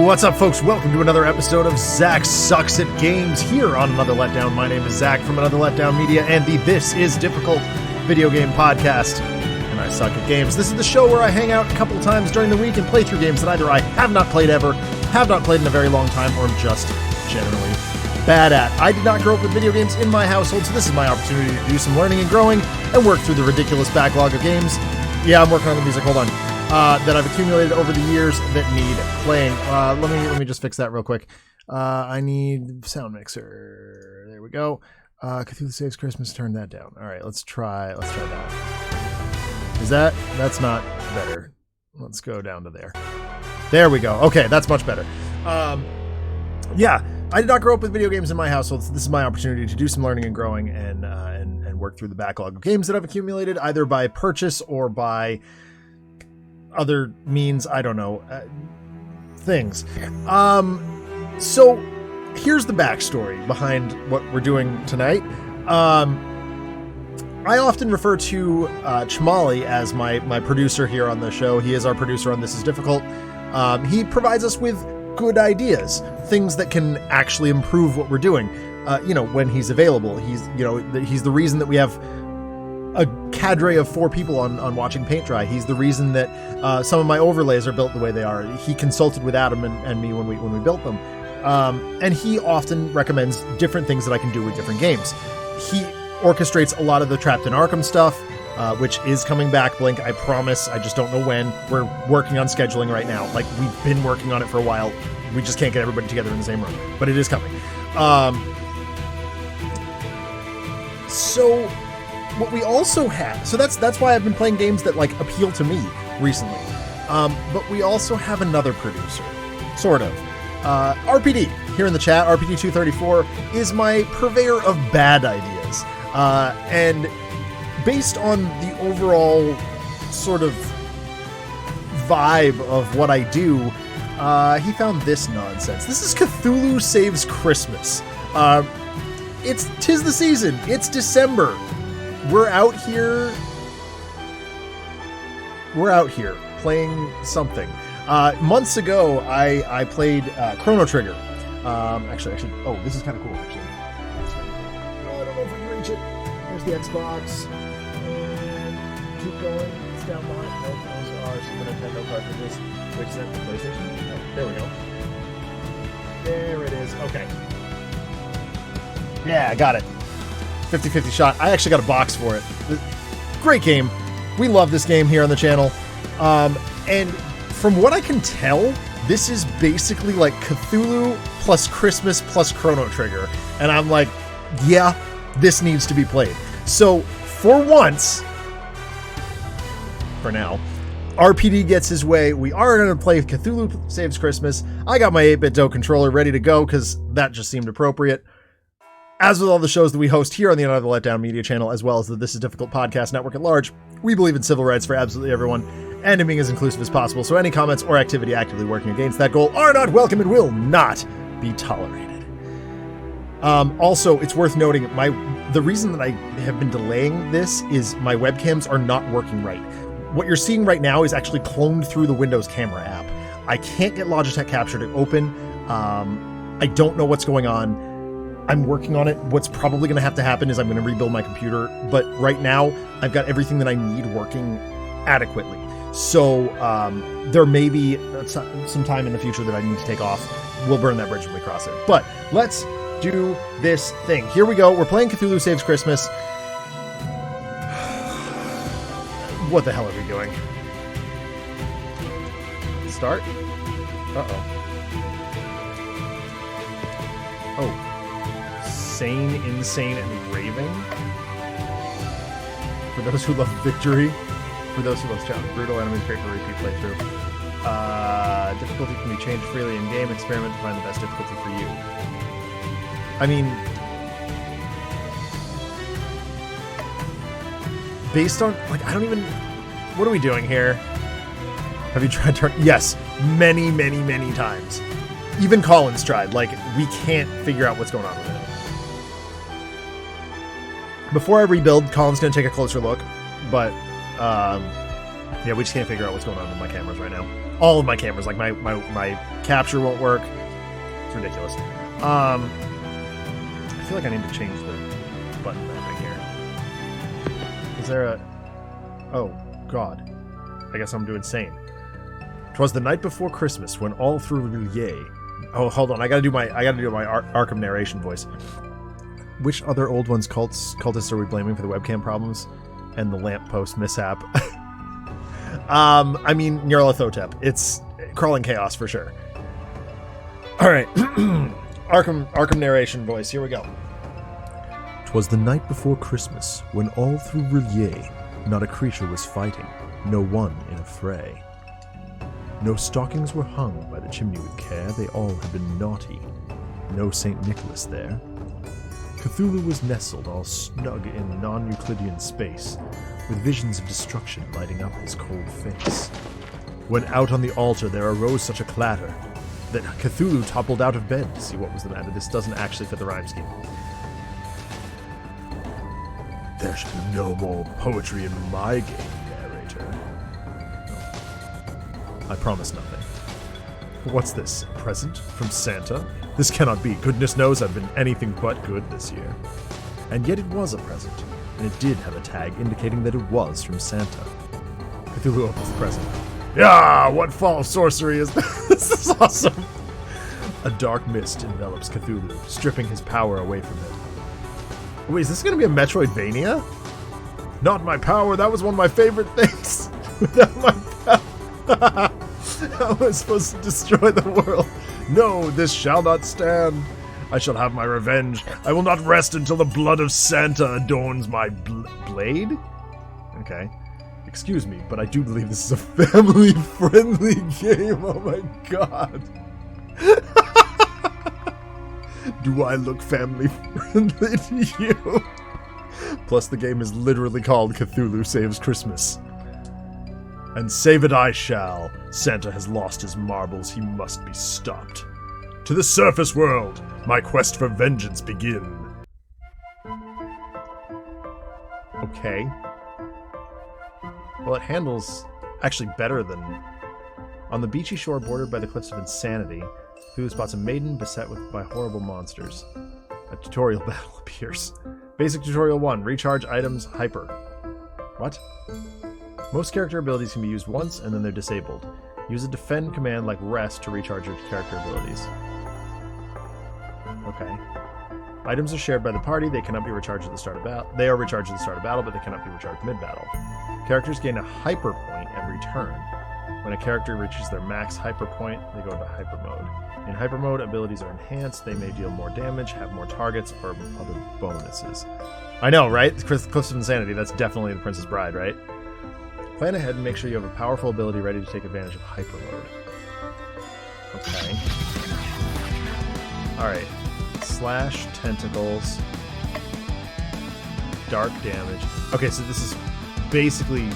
What's up, folks? Welcome to another episode of Zach Sucks at Games here on Another Letdown. My name is Zach from Another Letdown Media, and the This Is Difficult video game podcast, and I suck at games. This is the show where I hang out a couple times during the week and play through games that either I have not played ever, have not played in a very long time, or am just generally bad at. I did not grow up with video games in my household, so this is my opportunity to do some learning and growing and work through the ridiculous backlog of games. Yeah, I'm working on the music. Hold on. That I've accumulated over the years that need playing. Let me just fix that real quick. I need sound mixer. There we go. Cthulhu Saves Christmas. Turn that down. All right, let's try that. That's not better. Let's go down to there. There we go. Okay, that's much better. Yeah, I did not grow up with video games in my household, so this is my opportunity to do some learning and growing and work through the backlog of games that I've accumulated either by purchase or by other means, I don't know, things. So here's the backstory behind what we're doing tonight. I often refer to Chmali as my producer here on the show. He is our producer on This Is Difficult. He provides us with good ideas, things that can actually improve what we're doing. When he's available. He's the reason that we have a cadre of 4 people on watching paint dry. He's the reason that some of my overlays are built the way they are. He consulted with Adam and me when we built them. And he often recommends different things that I can do with different games. He orchestrates a lot of the Trapped in Arkham stuff, which is coming back, Blink, I promise. I just don't know when. We're working on scheduling right now. Like, we've been working on it for a while. We just can't get everybody together in the same room. But it is coming. So what we also have, so that's why I've been playing games that like appeal to me recently. But we also have another producer, sort of. RPD here in the chat. RPD234 is my purveyor of bad ideas, and based on the overall sort of vibe of what I do, he found this nonsense. This is Cthulhu Saves Christmas. Tis the season. It's December. We're out here playing something. Months ago, I played Chrono Trigger. Actually, oh, this is kind of cool, actually. Oh, I don't know if we can reach it. There's the Xbox. And keep going. It's down behind. Nope, those are Super Nintendo cartridges. Which is that the PlayStation? Oh, there we go. There it is. Okay. Yeah, I got it. 50-50 shot. I actually got a box for it. Great game. We love this game here on the channel. And from what I can tell, this is basically like Cthulhu plus Christmas plus Chrono Trigger. And I'm like, yeah, this needs to be played. So for once, for now, RPD gets his way. We are going to play Cthulhu Saves Christmas. I got my 8BitDo controller ready to go because that just seemed appropriate. As with all the shows that we host here on the Another Letdown Media channel, as well as the This Is Difficult podcast network at large, we believe in civil rights for absolutely everyone and in being as inclusive as possible, so any comments or activity actively working against that goal are not welcome and will not be tolerated. Also, it's worth noting, the reason that I have been delaying this is my webcams are not working right. What you're seeing right now is actually cloned through the Windows camera app. I can't get Logitech Capture to open. I don't know what's going on. I'm working on it. What's probably going to have to happen is I'm going to rebuild my computer. But right now, I've got everything that I need working adequately. So there may be some time in the future that I need to take off. We'll burn that bridge when we cross it. But let's do this thing. Here we go. We're playing Cthulhu Saves Christmas. What the hell are we doing? Start? Uh-oh. Oh. Sane, insane, and raving. For those who love victory. For those who love challenge. Brutal enemies, great for repeat playthrough. Difficulty can be changed freely in game. Experiment to find the best difficulty for you. I mean, based on, like, I don't even, what are we doing here? Have you tried turn? Yes, many, many, many times. Even Colin's tried. Like, we can't figure out what's going on with it. Before I rebuild, Colin's going to take a closer look, but Yeah, we just can't figure out what's going on with my cameras right now. All of my cameras, like my capture won't work. It's ridiculous. I feel like I need to change the button mapping here. Is there a... Oh, God. I guess I'm doing sane. 'Twas the night before Christmas when all through Villiers... Oh, hold on. I gotta do my Arkham narration voice. Which other old ones cultists are we blaming for the webcam problems and the lamppost mishap? I mean, Nyarlathotep. It's crawling chaos for sure. All right. Arkham narration voice. Here we go. 'Twas the night before Christmas when all through Villiers not a creature was fighting, no one in a fray. No stockings were hung by the chimney with care, they all had been naughty. No St. Nicholas there. Cthulhu was nestled all snug in non-Euclidean space, with visions of destruction lighting up his cold face. When out on the altar there arose such a clatter, that Cthulhu toppled out of bed to see what was the matter. This doesn't actually fit the rhyme scheme. There should be no more poetry in my game, narrator. I promise nothing. What's this? A present? From Santa? This cannot be. Goodness knows I've been anything but good this year. And yet it was a present, and it did have a tag indicating that it was from Santa. Cthulhu opens the present. Yeah, what fall of sorcery is this? This is awesome. A dark mist envelops Cthulhu, stripping his power away from him. Wait, is this going to be a Metroidvania? Not my power, that was one of my favorite things. Without my power, how am I supposed to destroy the world? No, this shall not stand. I shall have my revenge. I will not rest until the blood of Santa adorns my blade? Okay. Excuse me, but I do believe this is a family-friendly game. Oh my god. Do I look family-friendly to you? Plus, the game is literally called Cthulhu Saves Christmas. And save it I shall. Santa has lost his marbles. He must be stopped. To the surface world, my quest for vengeance begin. Okay. Well, it handles actually better than... On the beachy shore bordered by the cliffs of insanity, Cthulhu spots a maiden beset by horrible monsters. A tutorial battle appears. Basic tutorial 1. Recharge items hyper. What? Most character abilities can be used once and then they're disabled. Use a defend command like rest to recharge your character abilities. Okay. Items are shared by the party. They cannot be recharged at the start of battle. They are recharged at the start of battle, but they cannot be recharged mid-battle. Characters gain a hyper point every turn. When a character reaches their max hyper point, they go into hyper mode. In hyper mode, abilities are enhanced. They may deal more damage, have more targets, or other bonuses. I know, right? Cliffs of Insanity. That's definitely the Princess Bride, right? Plan ahead and make sure you have a powerful ability ready to take advantage of hyper mode. Okay. Alright. Slash tentacles. Dark damage. Okay, so this is basically...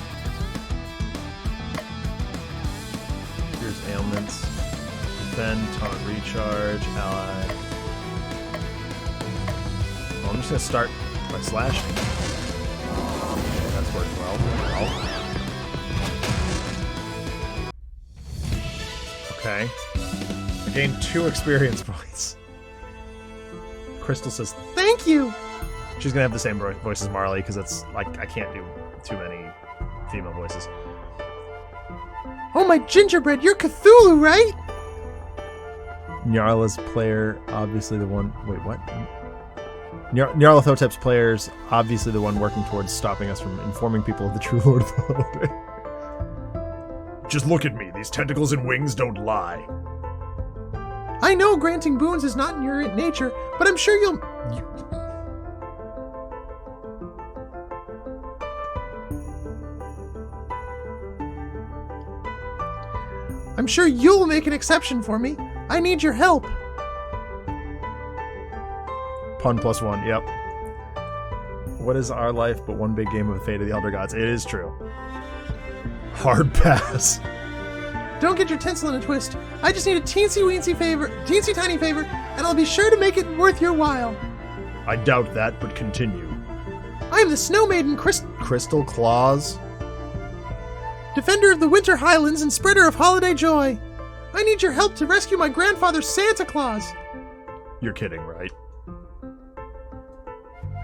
Here's ailments. Defend, taunt, recharge, ally. Well, I'm just gonna start by slashing. Okay, that's worked well. Okay. I gained 2 experience points. Crystal says, thank you! She's gonna have the same voice as Marley, because it's like, I can't do too many female voices. Oh my gingerbread, you're Cthulhu, right? Nyarla's player, obviously the one... Wait, what? Nyarlathotep's player's obviously the one working towards stopping us from informing people of the true Lord of the Holiday. Just look at me. These tentacles and wings don't lie. I know granting boons is not in your nature, but I'm sure you'll... I'm sure you'll make an exception for me. I need your help. Pun +1, yep. What is our life but one big game of the fate of the Elder Gods? It is true. Hard pass. Don't get your tinsel in a twist. I just need a teensy tiny favor, and I'll be sure to make it worth your while. I doubt that, but continue. I'm the Snow Maiden Crystal Claus. defender of the Winter Highlands and spreader of holiday joy. I need your help to rescue my grandfather, Santa Claus. You're kidding, right?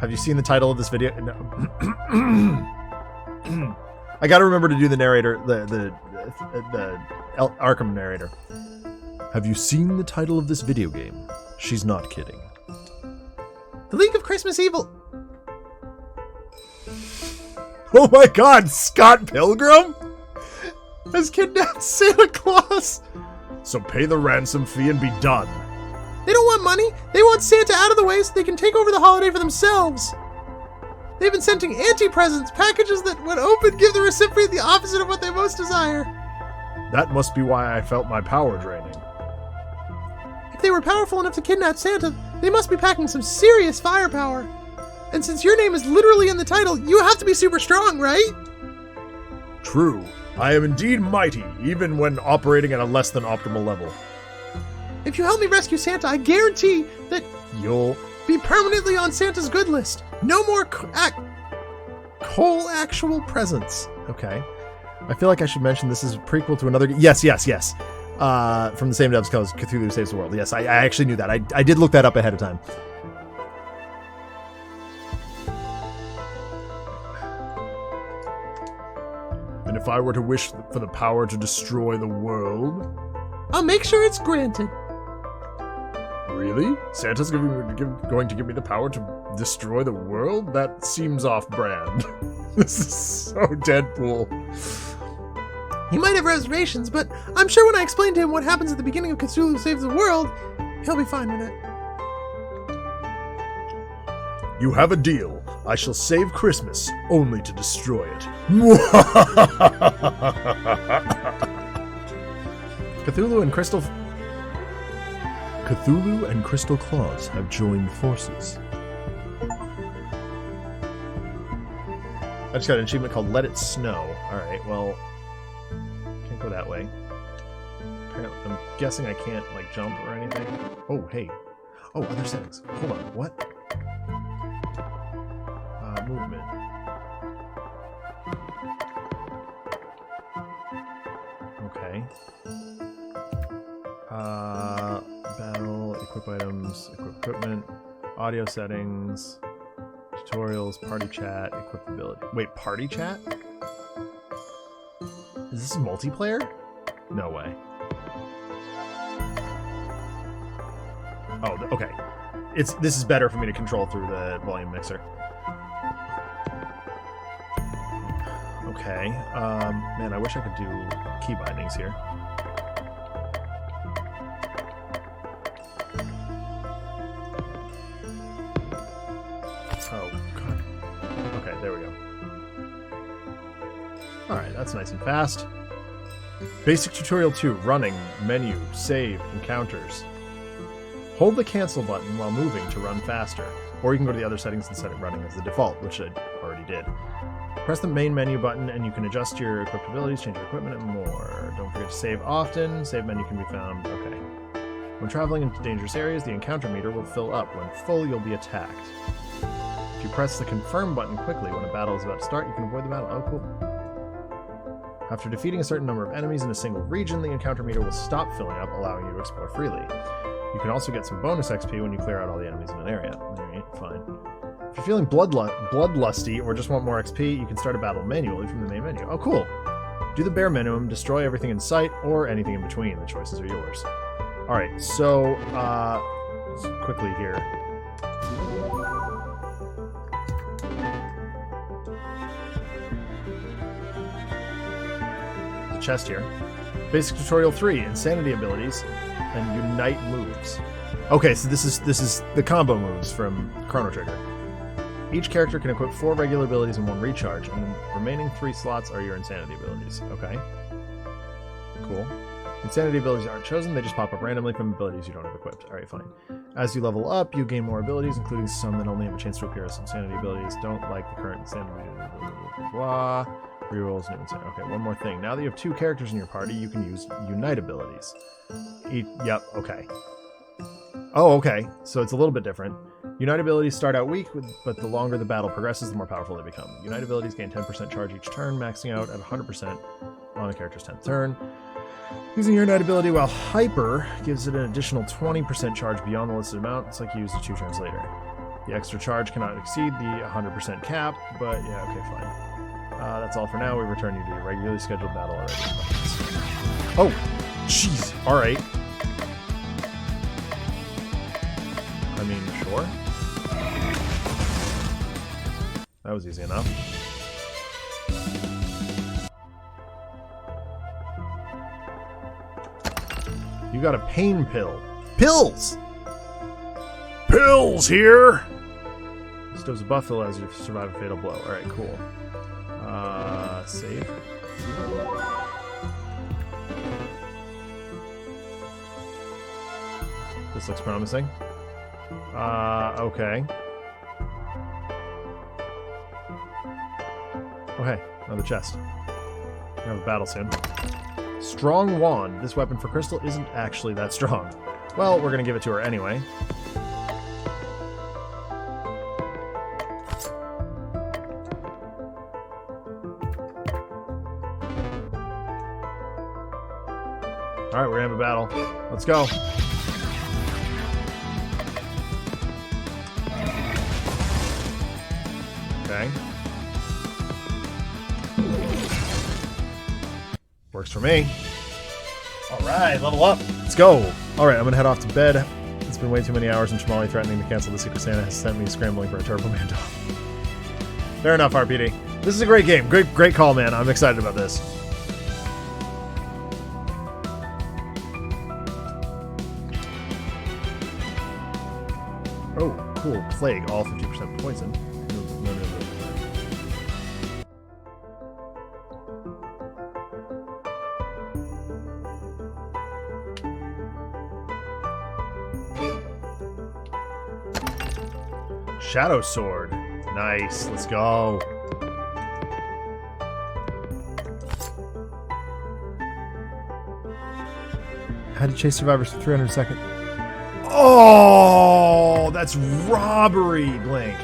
Have you seen the title of this video? No. I gotta remember to do the narrator, the Arkham narrator. Have you seen the title of this video game? She's not kidding. The League of Christmas Evil. Oh my god, Scott Pilgrim has kidnapped Santa Claus. So pay the ransom fee and be done. They don't want money. They want Santa out of the way so they can take over the holiday for themselves. They've been sending anti-presents, packages that, when opened, give the recipient the opposite of what they most desire. That must be why I felt my power draining. If they were powerful enough to kidnap Santa, they must be packing some serious firepower. And since your name is literally in the title, you have to be super strong, right? True. I am indeed mighty, even when operating at a less than optimal level. If you help me rescue Santa, I guarantee that you'll be permanently on Santa's good list. No more actual presents. Okay. I feel like I should mention this is a prequel to another... Yes. From the same devs as Cthulhu Saves the World. Yes, I actually knew that. I did look that up ahead of time. And if I were to wish for the power to destroy the world... I'll make sure it's granted. Really? Santa's going to give me the power to destroy the world? That seems off-brand. This is so Deadpool. He might have reservations, but I'm sure when I explain to him what happens at the beginning of Cthulhu Saves the World, he'll be fine with it. You have a deal. I shall save Christmas, only to destroy it. Cthulhu and Crystal Claus have joined forces. I just got an achievement called Let It Snow. Alright, well... Can't go that way. Apparently, I'm guessing I can't, like, jump or anything. Oh, hey. Oh, other settings. Hold on, what? Movement. Okay. Battle, equip items, equip equipment, audio settings, tutorials, party chat, equip ability. Wait, party chat? Is this multiplayer? No way. Oh, okay. This is better for me to control through the volume mixer. Okay. Man, I wish I could do key bindings here. Oh, God. Okay, there we go. Alright, that's nice and fast. Basic Tutorial 2, running, menu, save, encounters. Hold the cancel button while moving to run faster. Or you can go to the other settings and set it running as the default, which I already did. Press the main menu button and you can adjust your equipped abilities, change your equipment, and more. Don't forget to save often. Save menu can be found. Okay. When traveling into dangerous areas, the encounter meter will fill up. When full, you'll be attacked. If you press the confirm button quickly when a battle is about to start, you can avoid the battle. Oh, cool. After defeating a certain number of enemies in a single region, the encounter meter will stop filling up, allowing you to explore freely. You can also get some bonus XP when you clear out all the enemies in an area. Alright, fine. If you're feeling bloodlusty or just want more XP, you can start a battle manually from the main menu. Oh, cool. Do the bare minimum, destroy everything in sight, or anything in between. The choices are yours. Alright, so, quickly here. There's a chest here. Basic Tutorial 3, Insanity Abilities, and Unite Moves. Okay, so this is the combo moves from Chrono Trigger. Each character can equip 4 regular abilities and 1 recharge, and the remaining 3 slots are your insanity abilities. Okay. Cool. Insanity abilities aren't chosen, they just pop up randomly from abilities you don't have equipped. Alright, fine. As you level up, you gain more abilities, including some that only have a chance to appear as insanity abilities. Don't like the current insanity. Blah. Rerolls, new insanity. Okay, one more thing. Now that you have 2 characters in your party, you can use Unite abilities. Yep, okay. Oh, okay. So it's a little bit different. Unite abilities start out weak, but the longer the battle progresses, the more powerful they become. Unite abilities gain 10% charge each turn, maxing out at 100% on a character's 10th turn. Using your Ignite ability while hyper gives it an additional 20% charge beyond the listed amount. It's like you used it 2 turns later. The extra charge cannot exceed the 100% cap, but yeah, okay, fine. That's all for now. We return you to your regularly scheduled battle already. Oh, jeez. All right. I mean, sure. That was easy enough. You got a pain pill. Pills! Pills here! Bestows a buff as you survive a fatal blow. Alright, cool. Save. This looks promising. Okay. Oh, hey, another chest. We have a battle soon. Strong Wand. This weapon for Crystal isn't actually that strong. Well, we're gonna give it to her anyway. Alright, we're gonna have a battle. Let's go. Okay. Works for me. Alright, level up. Let's go. Alright, I'm gonna head off to bed. It's been way too many hours, and Shamali threatening to cancel the Secret Santa has sent me scrambling for a Turbo Mando. Fair enough, RPD. This is a great game. Great call, man. I'm excited about this. Oh, cool. Plague, all 50% poison. No. Shadow Sword. Nice. Let's go. How to chase survivors for 300 seconds. Oh, that's robbery, Blink.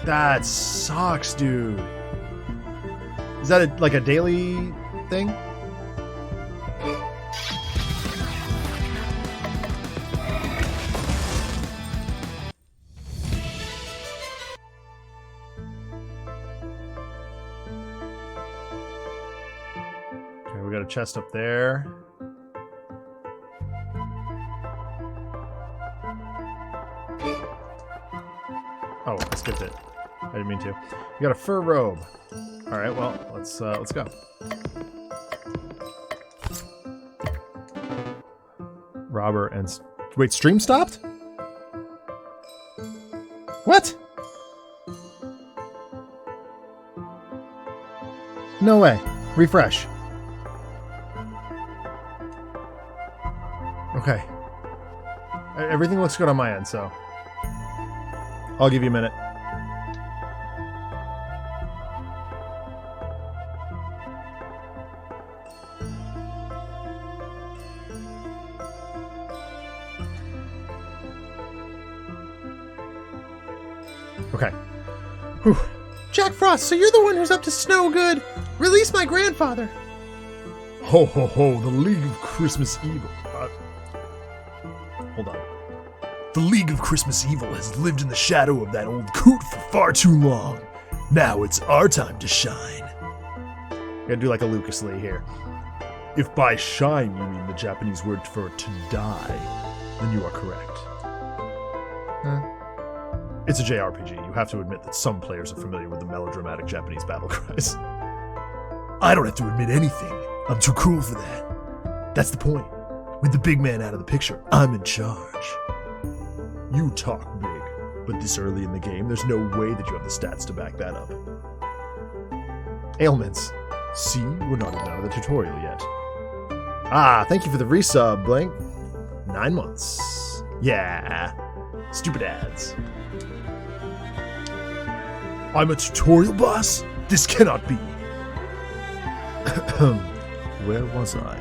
That sucks, dude. Is that like a daily thing? Okay, we got a chest up there. Oh, I skipped it. I didn't mean to. You got a fur robe. All right, well, let's go. Robber and wait, stream stopped? What? No way. Refresh. Okay. Everything looks good on my end, so I'll give you a minute. Okay. Whew. Jack Frost, so you're the one who's up to snow good. Release my grandfather. Ho ho ho, the League of Christmas Evil. Hold on. The League of Christmas Evil has lived in the shadow of that old coot for far too long. Now it's our time to shine. Gotta do like a Lucas Lee here. If by shine you mean the Japanese word for to die, then you are correct. It's a JRPG. You have to admit that some players are familiar with the melodramatic Japanese battle cries. I don't have to admit anything. I'm too cool for that. That's the point. With the big man out of the picture, I'm in charge. You talk big, but this early in the game, there's no way that you have the stats to back that up. Ailments. See, we're not even out of the tutorial yet. Ah, thank you for the resub, Blink. 9 months. Yeah. Stupid ads. I'm a tutorial boss? This cannot be. Where was I?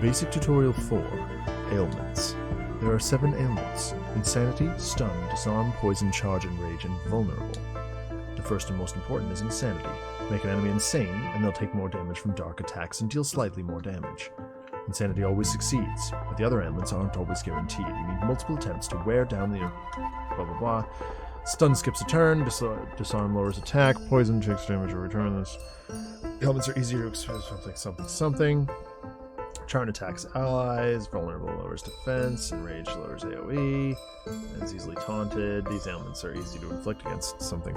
Basic Tutorial 4. Ailments. There are 7 ailments. Insanity, Stun, Disarm, Poison, Charge, Enrage, and Vulnerable. The first and most important is Insanity. Make an enemy insane, and they'll take more damage from dark attacks and deal slightly more damage. Insanity always succeeds, but the other ailments aren't always guaranteed. You need multiple attempts to wear down the blah blah blah. Stun skips a turn, disarm lowers attack, poison takes damage or return this. Ailments are easier to experience something. Charm attacks allies, vulnerable lowers defense, enraged lowers AoE, and is easily taunted. These ailments are easy to inflict against something.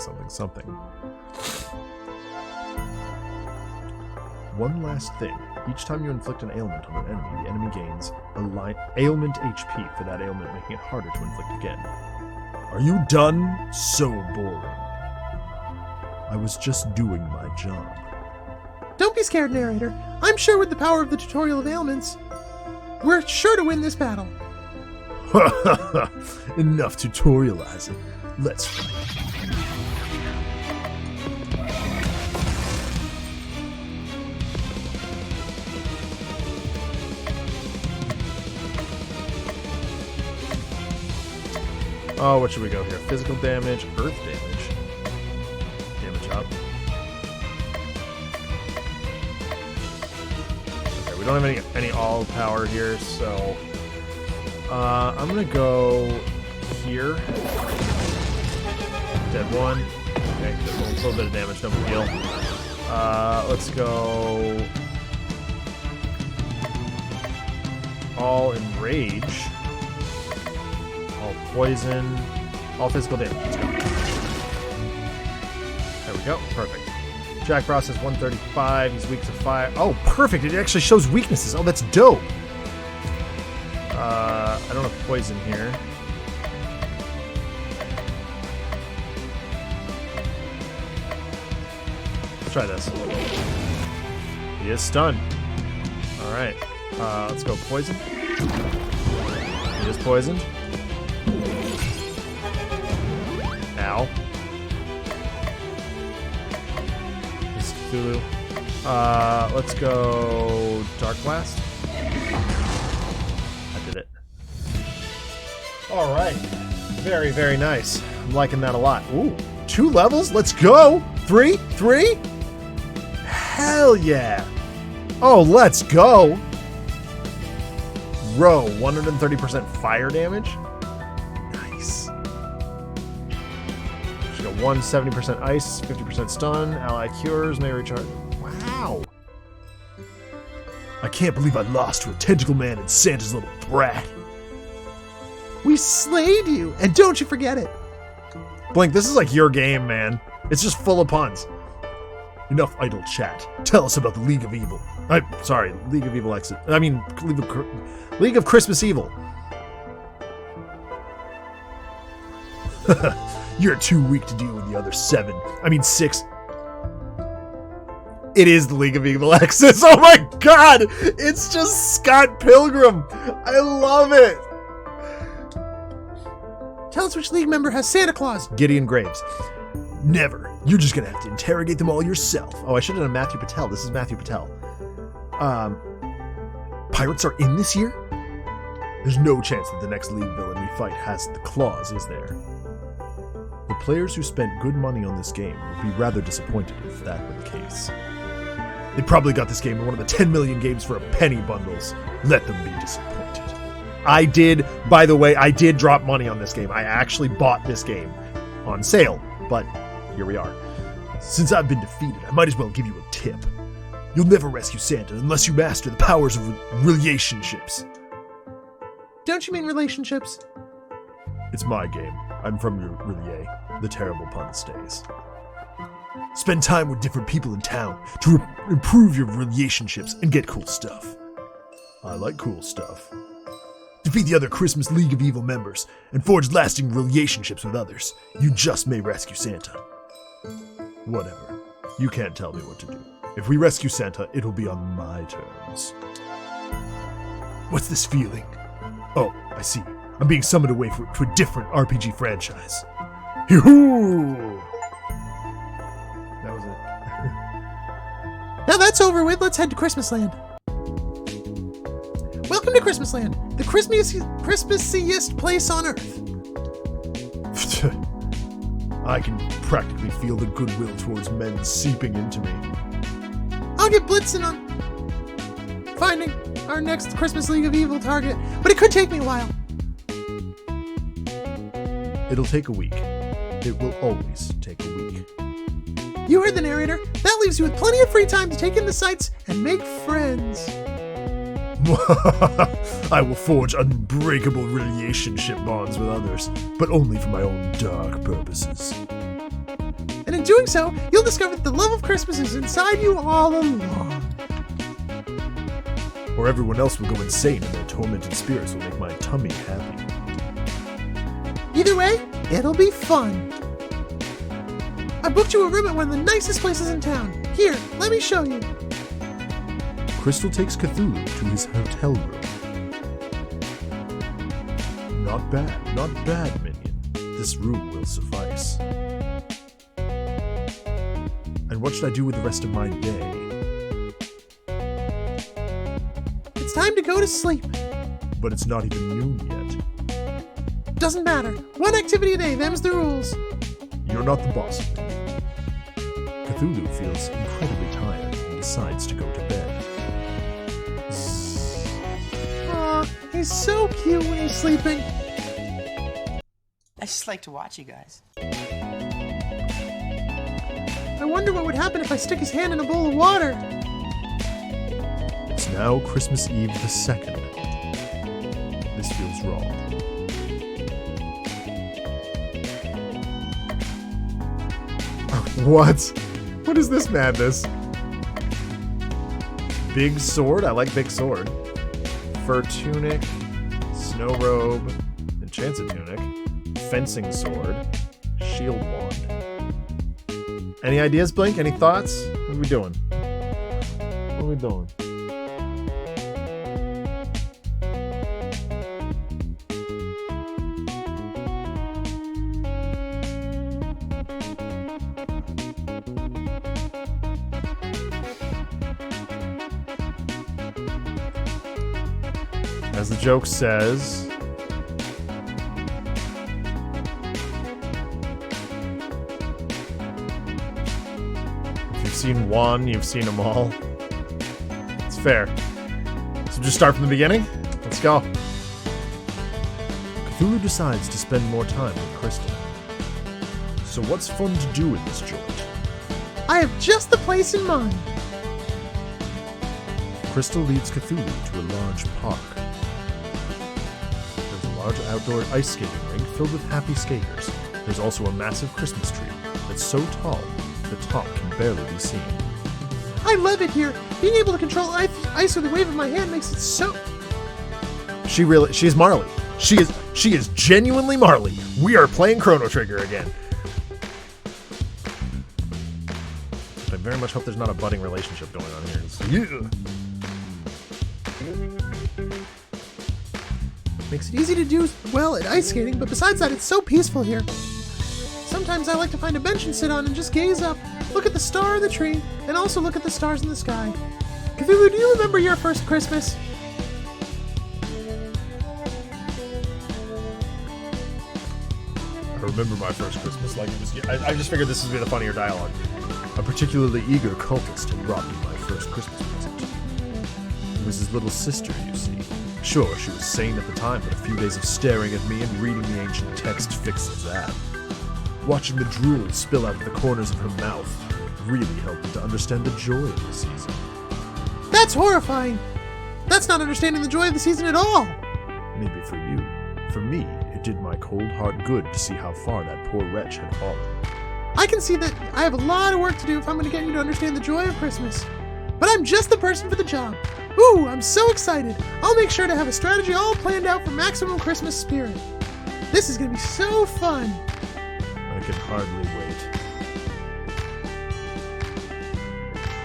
One last thing. Each time you inflict an ailment on an enemy, the enemy gains ailment HP for that ailment, making it harder to inflict again. Are you done? So boring. I was just doing my job. Don't be scared, narrator. I'm sure with the power of the tutorial of ailments, we're sure to win this battle. Enough tutorializing. Let's fight. Oh, what should we go here? Physical damage, earth damage. Damage up. Okay, we don't have any all power here, so I'm gonna go here. Dead one. Okay, a little bit of damage, no big deal. Let's go all enrage. All poison, all physical damage. Let's go. There we go. Perfect. Jack Frost has 135. He's weak to fire. Oh, perfect. It actually shows weaknesses. Oh, that's dope. I don't have poison here. Let's try this. He is stunned. All right. Let's go poison. He is poisoned. Ow. This is Cthulhu. Let's go Dark Blast. I did it. Alright. Very, very nice. I'm liking that a lot. Ooh, 2 levels? Let's go! 3? Hell yeah! Oh, let's go! Row, 130% fire damage. Nice. She's got 170% ice, 50% stun, ally cures, may recharge. Wow. I can't believe I lost to a tentacle man and Santa's little brat. We slayed you, and don't you forget it. Blink, this is like your game, man. It's just full of puns. Enough idle chat. Tell us about the League of Evil. Sorry, League of Evil Exit. I mean, League of Christmas Evil. You're too weak to deal with the other 6. It is the League of Evil Exit. Oh my god! It's just Scott Pilgrim. I love it. Tell us which League member has Santa Claus. Gideon Graves. Never. You're just gonna have to interrogate them all yourself. Oh, I should have done Matthew Patel. This is Matthew Patel. Pirates are in this year? There's no chance that the next League villain we fight has the claws, is there? The players who spent good money on this game would be rather disappointed if that were the case. They probably got this game in one of the 10 million games for a penny bundles. Let them be disappointed. I did, by the way, I did drop money on this game. I actually bought this game on sale, but here we are. Since I've been defeated, I might as well give you a tip. You'll never rescue Santa unless you master the powers of relationships. Don't you mean relationships? It's my game. I'm from Relie. The terrible pun stays. Spend time with different people in town to improve your relationships and get cool stuff. I like cool stuff. Defeat the other Christmas League of Evil members and forge lasting relationships with others. You just may rescue Santa. Whatever. You can't tell me what to do. If we rescue Santa, it'll be on my terms. What's this feeling? Oh, I see. I'm being summoned away to a different RPG franchise. Yoo-hoo! That was it. Now that's over with, let's head to Christmasland. Welcome to Christmasland, the Christmassiest place on Earth. I can practically feel the goodwill towards men seeping into me. I'll get blitzing on finding our next Christmas League of Evil target, but it could take me a while. It'll take a week. It will always take a week. You heard the narrator. That leaves you with plenty of free time to take in the sights and make friends. I will forge unbreakable relationship bonds with others, but only for my own dark purposes. And in doing so, you'll discover that the love of Christmas is inside you all along. Or everyone else will go insane and their tormented spirits will make my tummy happy. Either way, it'll be fun. I booked you a room at one of the nicest places in town. Here, let me show you. Crystal takes Cthulhu to his hotel room. Not bad, minion. This room will suffice. And what should I do with the rest of my day? It's time to go to sleep. But it's not even noon yet. Doesn't matter. One activity a day, them's the rules. You're not the boss of me. Cthulhu feels incredibly tired and decides to go to bed. Aw, he's so cute when he's sleeping. I just like to watch you guys. I wonder what would happen if I stick his hand in a bowl of water. It's now Christmas Eve the 2nd. This feels wrong. What? What is this madness? Big sword? I like big sword. Fur tunic, snow robe, enchanted tunic, fencing sword, shield wand. Any ideas, Blink? Any thoughts? What are we doing? What are we doing? As the joke says, if you've seen one, you've seen them all. It's fair. So just start from the beginning? Let's go. Cthulhu decides to spend more time with Crystal. So what's fun to do in this joint? I have just the place in mind. Crystal leads Cthulhu to a large park. There's a large outdoor ice skating rink filled with happy skaters. There's also a massive Christmas tree that's so tall the top can barely be seen. I love it here. Being able to control ice with a wave of my hand makes it so... She's Marley. She is genuinely Marley. We are playing Chrono Trigger again. I very much hope there's not a budding relationship going on here. Yeah. Makes it easy to do well at ice skating, but besides that, it's so peaceful here. Sometimes I like to find a bench and sit on and just gaze up, look at the star in the tree, and also look at the stars in the sky. Cthulhu, do you remember your first Christmas? I remember my first Christmas like it was. I just figured this would be the funnier dialogue. A particularly eager cultist had brought me my first Christmas present. It was his little sister, you see. Sure, she was sane at the time, but a few days of staring at me and reading the ancient text fixes that. Watching the drool spill out of the corners of her mouth really helped me to understand the joy of the season. That's horrifying! That's not understanding the joy of the season at all! Maybe for you. For me, it did my cold heart good to see how far that poor wretch had fallen. I can see that I have a lot of work to do if I'm going to get you to understand the joy of Christmas. But I'm just the person for the job. Ooh, I'm so excited. I'll make sure to have a strategy all planned out for maximum Christmas spirit. This is going to be so fun. I can hardly wait.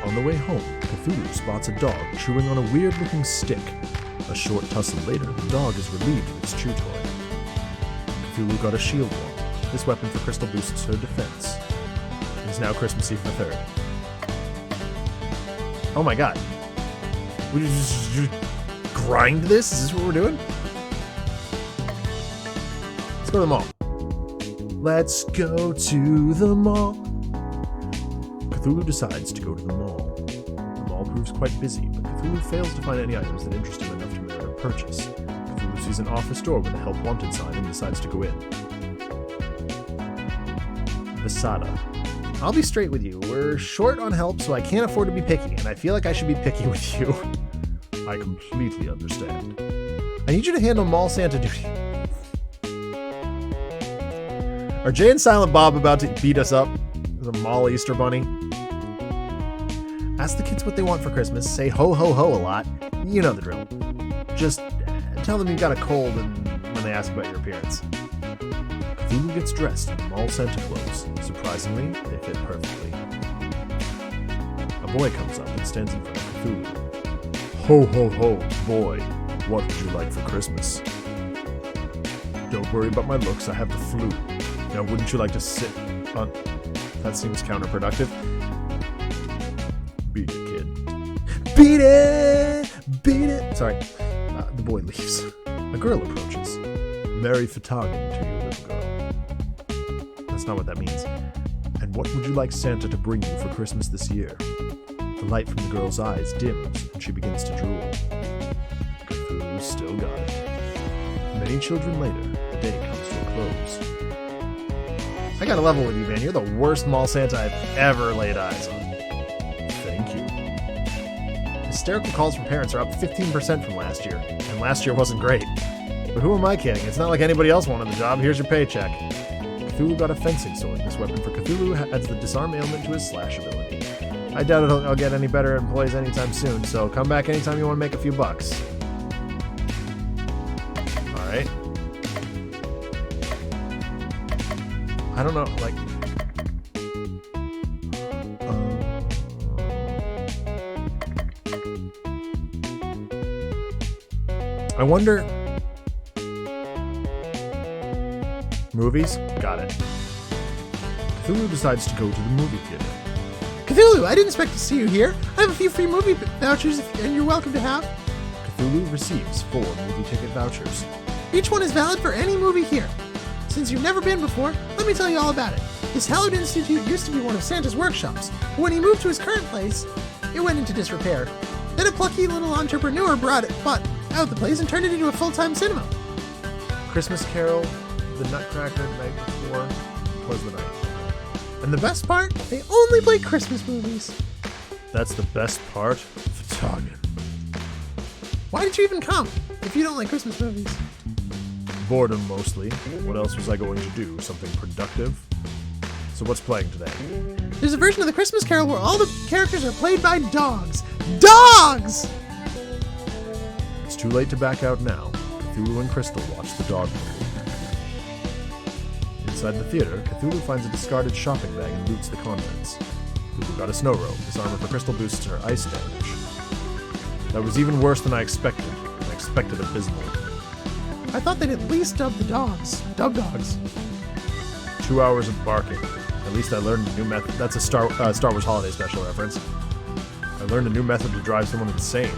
On the way home, Cthulhu spots a dog chewing on a weird-looking stick. A short tussle later, the dog is relieved of its chew toy. Cthulhu got a shield wand. This weapon for Crystal boosts her defense. It is now Christmas Eve the 3rd. Oh my god. We just grind this? Is this what we're doing? Let's go to the mall. Let's go to the mall. Cthulhu decides to go to the mall. The mall proves quite busy, but Cthulhu fails to find any items that interest him enough to merit a purchase. Cthulhu sees an office door with a help wanted sign and decides to go in. Visada. I'll be straight with you. We're short on help, so I can't afford to be picky, and I feel like I should be picky with you. I completely understand. I need you to handle mall Santa duty. Are Jay and Silent Bob about to beat us up? The mall Easter Bunny? Ask the kids what they want for Christmas. Say ho ho ho a lot. You know the drill. Just tell them you've got a cold when they ask about your appearance. Cthulhu gets dressed in mall Santa clothes. Surprisingly, they fit perfectly. A boy comes up and stands in front of Cthulhu. Ho ho ho, boy. What would you like for Christmas? Don't worry about my looks, I have the flu. Now wouldn't you like to sit on... That seems counterproductive. Beat it, kid. Beat it! Beat it! Sorry. The boy leaves. A girl approaches. Merry Fatagan to you, little girl. That's not what that means. And what would you like Santa to bring you for Christmas this year? The light from the girl's eyes dims, and she begins to drool. Cthulhu still got it. Many children later, the day comes to a close. I gotta level with you, man. You're the worst mall Santa I've ever laid eyes on. Thank you. Hysterical calls from parents are up 15% from last year, and last year wasn't great. But who am I kidding? It's not like anybody else wanted the job. Here's your paycheck. Cthulhu got a fencing sword. This weapon for Cthulhu adds the disarm ailment to his slash ability. I doubt I'll get any better employees anytime soon, so come back anytime you want to make a few bucks. Alright. I don't know, like... I wonder... Movies? Got it. Cthulhu decides to go to the movie theater. Cthulhu, I didn't expect to see you here. I have a few free movie vouchers, and you're welcome to have. Cthulhu receives 4 movie ticket vouchers. Each one is valid for any movie here. Since you've never been before, let me tell you all about it. This hallowed institute used to be one of Santa's workshops, but when he moved to his current place, it went into disrepair. Then a plucky little entrepreneur bought out the place and turned it into a full-time cinema. Christmas Carol, The Nutcracker, Night Before, was the night. And the best part, they only play Christmas movies. That's the best part? Fatagan. Why did you even come, if you don't like Christmas movies? Boredom, mostly. What else was I going to do? Something productive? So what's playing today? There's a version of the Christmas Carol where all the characters are played by dogs. Dogs! It's too late to back out now. Cthulhu and Crystal watch the dog movie. Inside the theater, Cthulhu finds a discarded shopping bag and loots the contents. Cthulhu got a snow robe. His armor for Crystal boosts her ice damage. That was even worse than I expected. I expected abysmal. I thought they'd at least dub the dogs. Dub dogs. 2 hours of barking. At least I learned a new method. That's a Star Wars Holiday Special reference. I learned a new method to drive someone insane.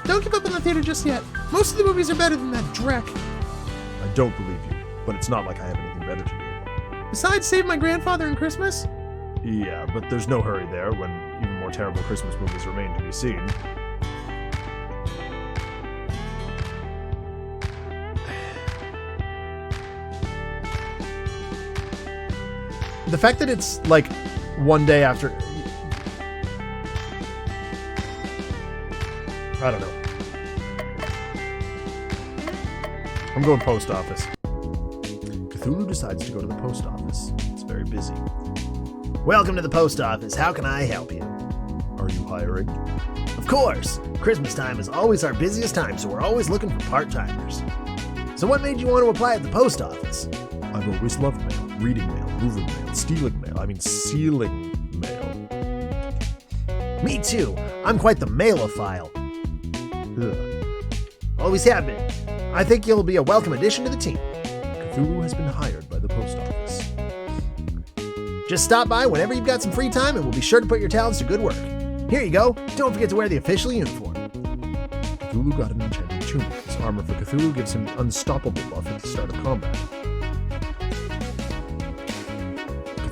Don't give up on the theater just yet. Most of the movies are better than that dreck. I don't believe you, but it's not like I have anything better to do. Besides Save My Grandfather and Christmas? Yeah, but there's no hurry there when even more terrible Christmas movies remain to be seen. The fact that it's like one day after... I don't know. I'm going post office. Cthulhu decides to go to the post office. It's very busy. Welcome to the post office. How can I help you? Are you hiring? Of course. Christmas time is always our busiest time, so we're always looking for part-timers. So what made you want to apply at the post office? I've always loved mail. Reading mail, moving mail, stealing mail. Sealing mail. Me too. I'm quite the mailophile. Ugh. Always have been. I think you'll be a welcome addition to the team. Cthulhu has been hired by the post office. Just stop by whenever you've got some free time and we'll be sure to put your talents to good work. Here you go. Don't forget to wear the official uniform. Cthulhu got an enchanted tunic. His armor for Cthulhu gives him the unstoppable buff at the start of combat.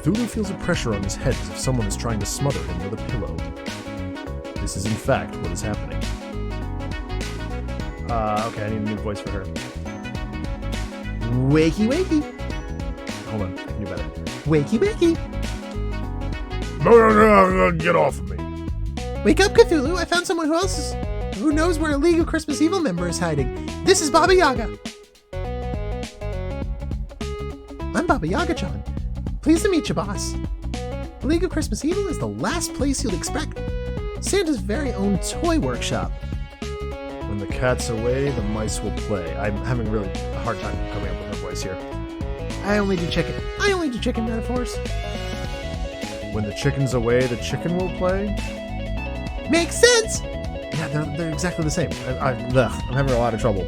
Cthulhu feels a pressure on his head as if someone is trying to smother him with a pillow. This is in fact what is happening. Okay, I need a new voice for her. Wakey, wakey. Hold on, I can do better. Wakey, wakey. Get off of me. Wake up, Cthulhu. I found someone who knows where a League of Christmas Evil member is hiding. This is Baba Yaga. I'm Baba Yaga John. Pleased to meet you, boss. The League of Christmas Evil is the last place you'll expect. Santa's very own toy workshop. When the cat's away, the mice will play. I'm having really a hard time coming up with her voice here. I only do chicken metaphors. When the chicken's away, the chicken will play? Makes sense. Yeah, they're exactly the same. I'm having a lot of trouble.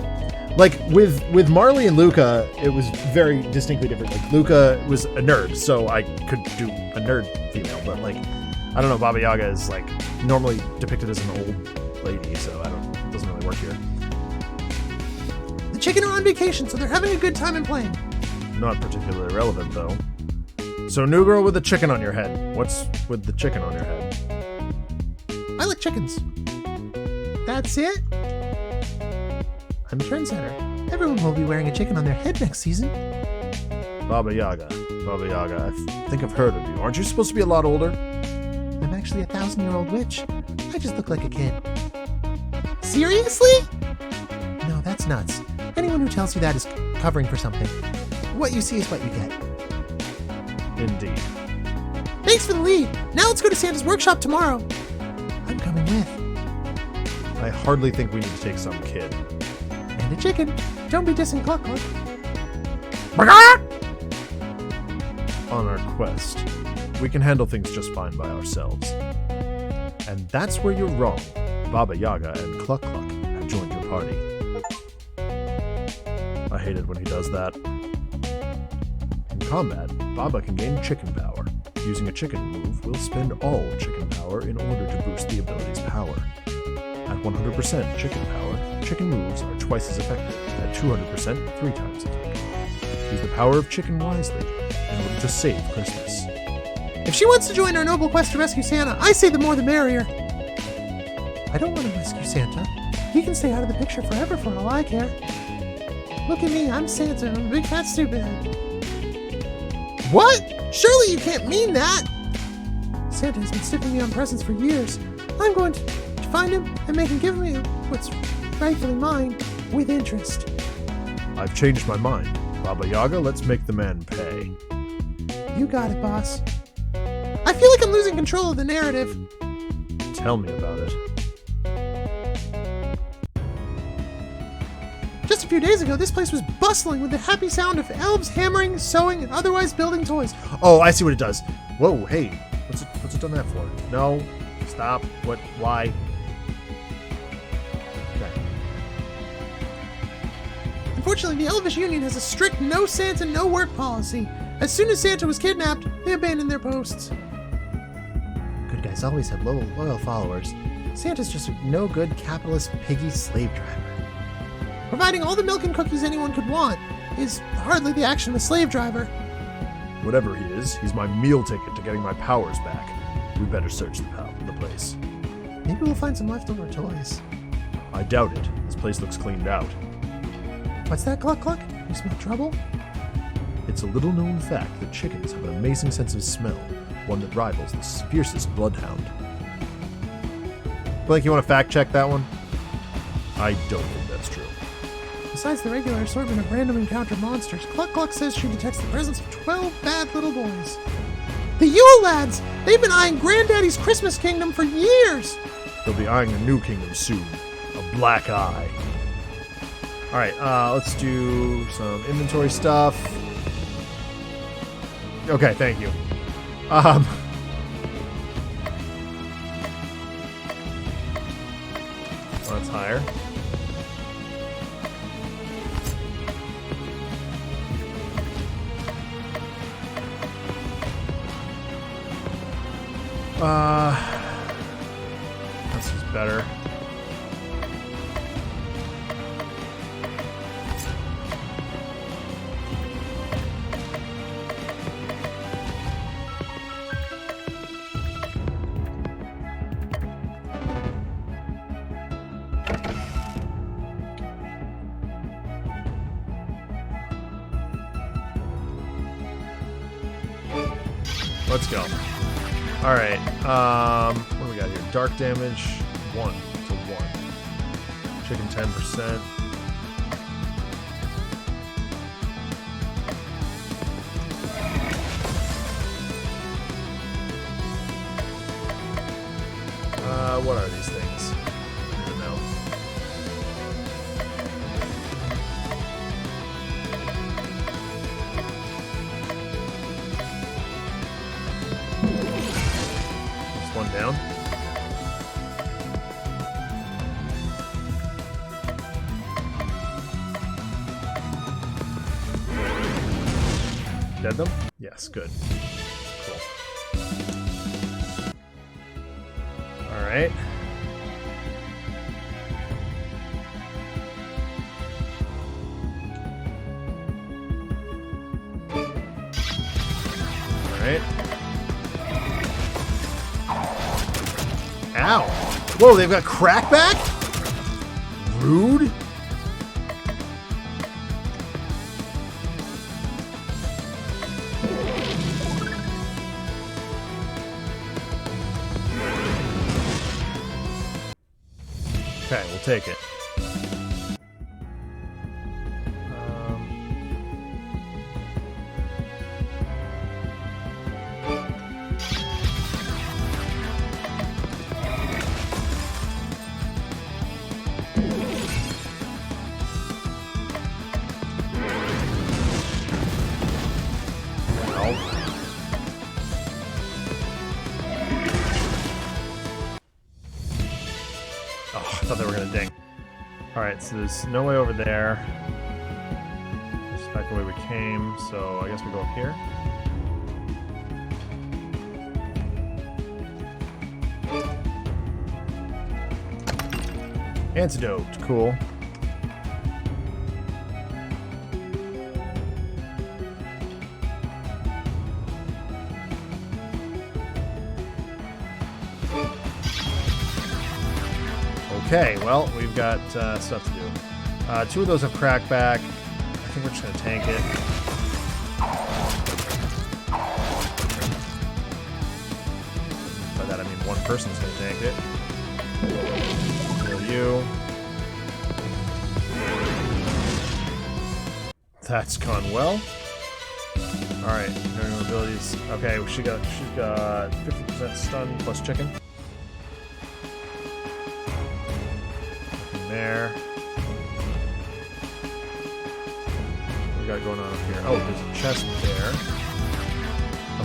Like, with Marley and Luca, it was very distinctly different. Like, Luca was a nerd, so I could do a nerd female, but, like, I don't know, Baba Yaga is, like, normally depicted as an old lady, so it doesn't really work here. The chicken are on vacation, so they're having a good time and playing. Not particularly relevant, though. So, new girl with a chicken on your head. What's with the chicken on your head? I like chickens. That's it? I'm a trendsetter. Everyone will be wearing a chicken on their head next season. Baba Yaga, I think I've heard of you. Aren't you supposed to be a lot older? I'm actually a 1,000-year-old witch. I just look like a kid. Seriously? No, that's nuts. Anyone who tells you that is covering for something. What you see is what you get. Indeed. Thanks for the lead. Now let's go to Santa's workshop tomorrow. I'm coming with. I hardly think we need to take some kid. And a chicken. Don't be dissing Cluck Cluck. On our quest, we can handle things just fine by ourselves. And that's where you're wrong. Baba Yaga and Cluck Cluck have joined your party. I hate it when he does that. In combat, Baba can gain chicken power. Using a chicken move, we'll spend all chicken power in order to boost the ability's power. At 100% chicken power, chicken moves are twice as effective. At 200%, 3 times effective. Use the power of chicken wisely in order to save Christmas. If she wants to join our noble quest to rescue Santa, I say the more the merrier. I don't want to rescue Santa. He can stay out of the picture forever for all I care. Look at me, I'm Santa. I'm a big fat stupid head. What? Surely you can't mean that! Santa has been stiffing me on presents for years. I'm going to find him and make him give me what's rightfully mine with interest. I've changed my mind. Baba Yaga, let's make the man pay. You got it, boss. I feel like I'm losing control of the narrative. Tell me about it. Just a few days ago, this place was bustling with the happy sound of elves hammering, sewing, and otherwise building toys. Oh, I see what it does. Whoa, hey, what's it done that for? No, stop. What? Why? Okay. Unfortunately, the Elvish Union has a strict no Santa, no work policy. As soon as Santa was kidnapped, they abandoned their posts. Good guys always have loyal followers. Santa's just a no-good capitalist piggy slave driver. Providing all the milk and cookies anyone could want is hardly the action of a slave driver. Whatever he is, he's my meal ticket to getting my powers back. We better search the place. Maybe we'll find some leftover toys. I doubt it. This place looks cleaned out. What's that, Cluck Cluck? You smell trouble? It's a little-known fact that chickens have an amazing sense of smell, one that rivals the fiercest bloodhound. Blake, you want to fact-check that one? I don't think that's true. Besides the regular assortment of random encounter monsters, Cluck Cluck says she detects the presence of 12 bad little boys. The Yule lads! They've been eyeing Granddaddy's Christmas kingdom for years! They'll be eyeing a new kingdom soon. A black eye. Alright, let's do some inventory stuff. Okay, thank you. That's higher. This is better. let's go. All right. What do we got here? Dark damage 1 to 1. Chicken 10%. What are these things? I don't even know. Just one down. Dead them? Yes, good. Cool. Alright. Alright. Ow! Whoa, they've got crackback? Rude? Okay, we'll take it. Oh, I thought they were gonna ding. Alright, so there's no way over there. Just back the way we came, so I guess we go up here. Antidote, cool. Okay, well, we've got stuff to do. 2 of those have crackback. I think we're just going to tank it. By that I mean one person's going to tank it. Kill you. That's gone well. Alright, no abilities. Okay, she's got 50% stun plus chicken. There. What we got going on up here? Oh, there's a chest there.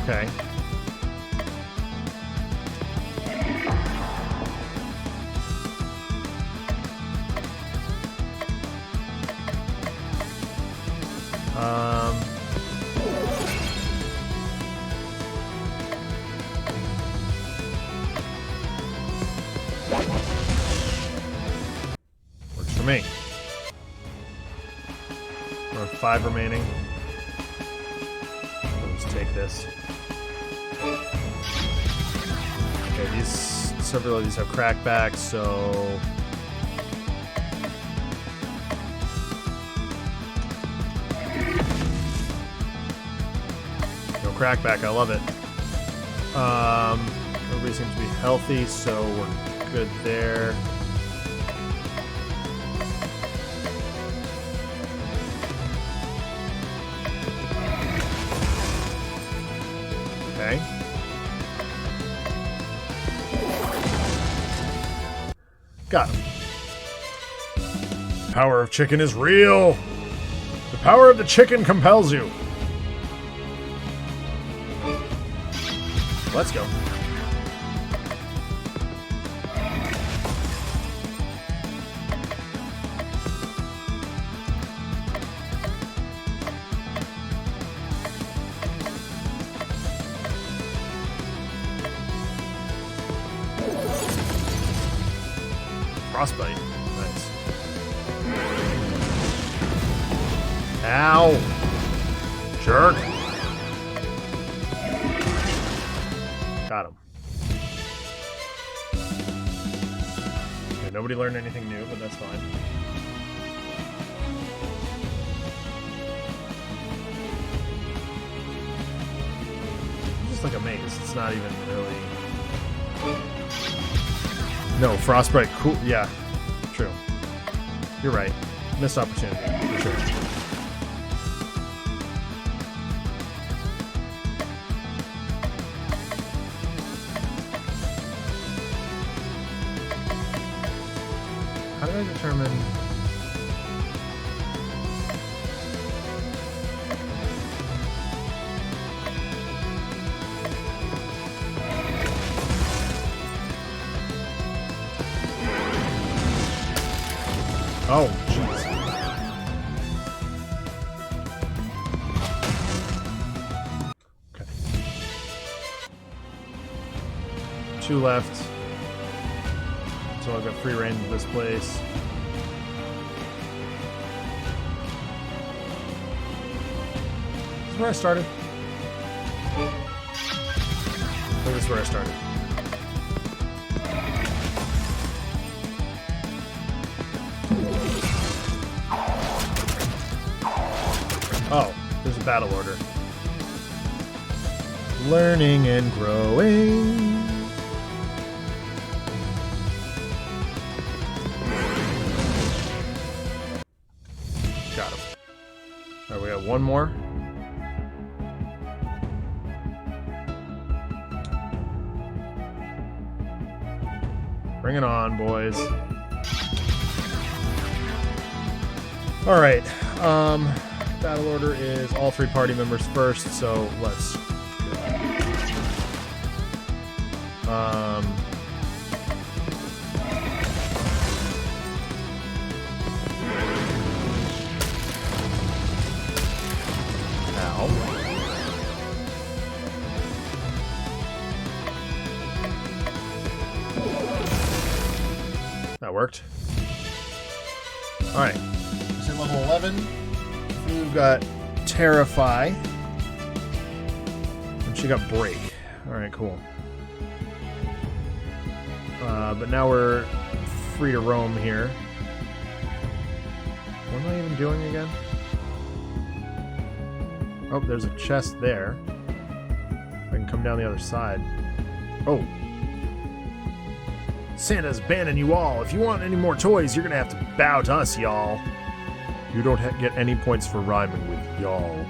Okay. Works for me. There are 5 remaining. Let's take this. Okay, several of these have crackbacks, so no crackback. I love it. Everybody seems to be healthy, so we're good there. Okay. Got him. The power of chicken is real. The power of the chicken compels you. Let's go. Frostbite. Nice. Ow! Jerk! Got him. Okay, nobody learned anything new, but that's fine. Just looks like a maze. It's not even really. No, Frostbite. Cool. Yeah, true. You're right. Missed opportunity for sure. How do I determine? Oh, jeez. Okay. 2 left. So I've got free reign of this place. This is where I started. This is where I started. Oh, there's a battle order. Learning and growing. Got him. Alright, we got one more. Bring it on, boys. Alright, battle order is all 3 party members first, so let's ow. That worked. Alright. It's at level 11. We've got Terrify. And she got Break. Alright, cool. But now we're free to roam here. What am I even doing again? Oh, there's a chest there. I can come down the other side. Oh. Santa's banning you all. If you want any more toys, you're gonna have to bow to us, y'all. You don't get any points for rhyming with y'all.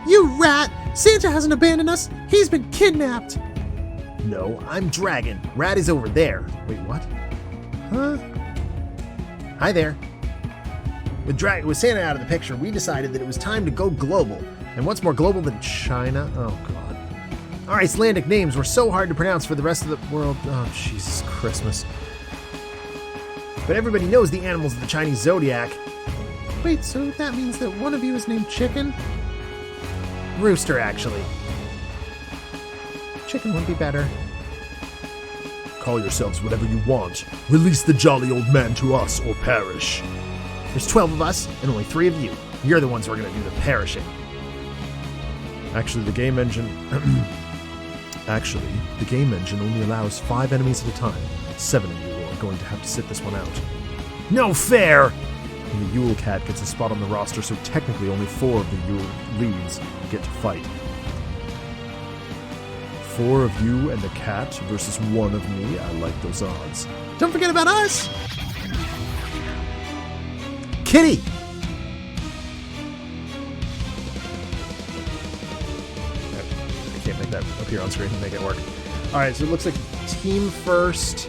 You rat! Santa hasn't abandoned us. He's been kidnapped. No, I'm Dragon. Rat is over there. Wait, what? Huh? Hi there. With Santa out of the picture, we decided that it was time to go global. And what's more global than China? Oh, God. Our Icelandic names were so hard to pronounce for the rest of the world. Oh, Jesus Christmas. But everybody knows the animals of the Chinese zodiac. Wait, so that means that one of you is named Chicken? Rooster, actually. Chicken would be better. Call yourselves whatever you want. Release the jolly old man to us or perish. There's 12 of us and only 3 of you. You're the ones who are going to do the perishing. Actually, the game engine only allows 5 enemies at a time. 7 of you are going to have to sit this one out. No fair! And the Yule Cat gets a spot on the roster, so technically only 4 of the Yule leads get to fight. 4 of you and the cat versus 1 of me. I like those odds. Don't forget about us! Kitty! I can't make that appear on screen and make it work. Alright, so it looks like team first.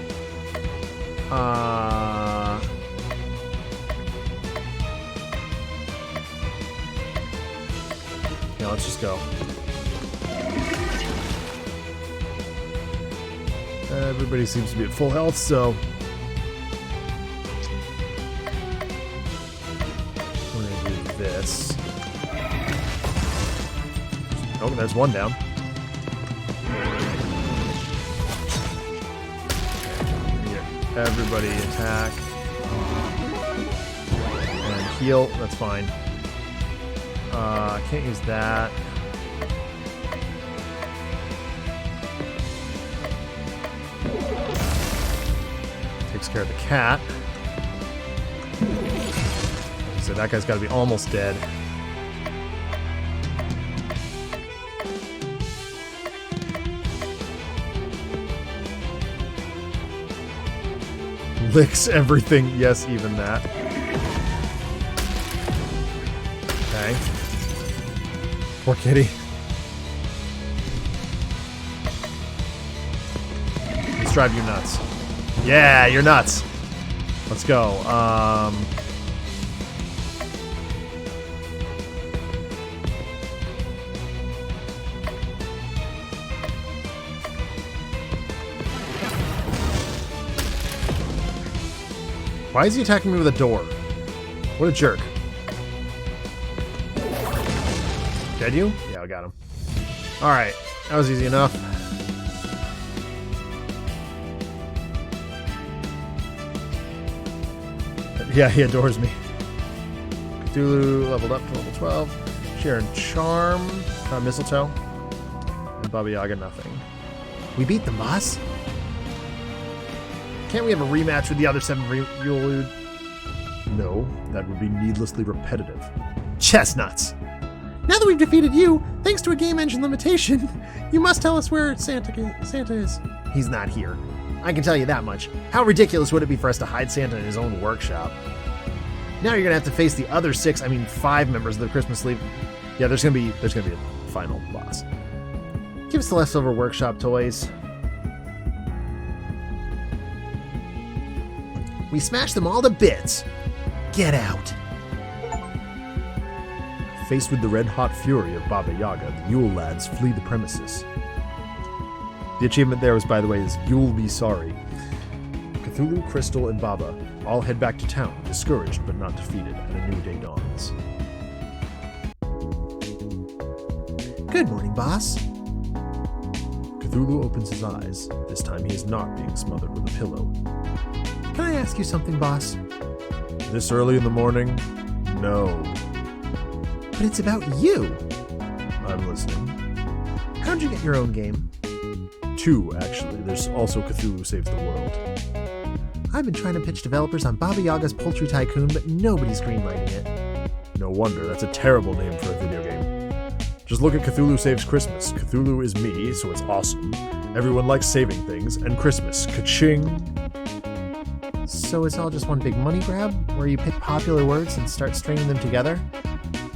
Yeah, let's just go. Everybody seems to be at full health, so we're gonna do this. Oh, there's one down. Everybody attack and heal. That's fine. I can't use that. Takes care of the cat. So that guy's got to be almost dead. licks everything. Yes, even that. Okay. Poor kitty. Let's drive you nuts. Yeah, you're nuts. Let's go. Why is he attacking me with a door? What a jerk. Dead you? Yeah, I got him. Alright, that was easy enough. Yeah, he adores me. Cthulhu leveled up to level 12. Sharon Charm, Mistletoe. And Baba Yaga, nothing. We beat them, boss. Can't we have a rematch with the other 7 Yule? No, that would be needlessly repetitive. Chestnuts! Now that we've defeated you, thanks to a game engine limitation, you must tell us where Santa is. He's not here. I can tell you that much. How ridiculous would it be for us to hide Santa in his own workshop? Now you're gonna have to face the other 5 members of the Christmas Sleep. Yeah, there's gonna be a final boss. Give us the leftover workshop toys. We smashed them all to bits. Get out. Faced with the red-hot fury of Baba Yaga, the Yule lads flee the premises. The achievement there was, by the way, is You'll Be Sorry. Cthulhu, Crystal, and Baba all head back to town, discouraged but not defeated, and a new day dawns. Good morning, boss. Cthulhu opens his eyes. This time he is not being smothered with a pillow. Can I ask you something, boss? This early in the morning? No. But it's about you. I'm listening. How'd you get your own game? 2, actually. There's also Cthulhu Saves the World. I've been trying to pitch developers on Baba Yaga's Poultry Tycoon, but nobody's greenlighting it. No wonder. That's a terrible name for a video game. Just look at Cthulhu Saves Christmas. Cthulhu is me, so it's awesome. Everyone likes saving things, and Christmas. Ka-ching! So it's all just one big money grab, where you pick popular words and start stringing them together?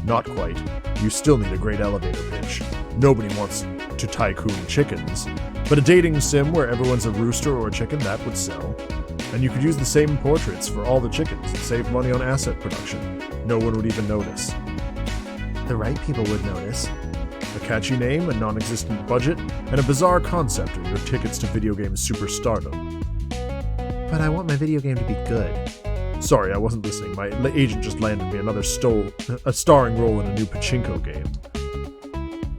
Not quite. You still need a great elevator pitch. Nobody wants to tycoon chickens, but a dating sim where everyone's a rooster or a chicken, that would sell. And you could use the same portraits for all the chickens and save money on asset production. No one would even notice. The right people would notice. A catchy name, a non-existent budget, and a bizarre concept are your tickets to video game superstardom. But I want my video game to be good. Sorry, I wasn't listening. My agent just landed me another a starring role in a new pachinko game.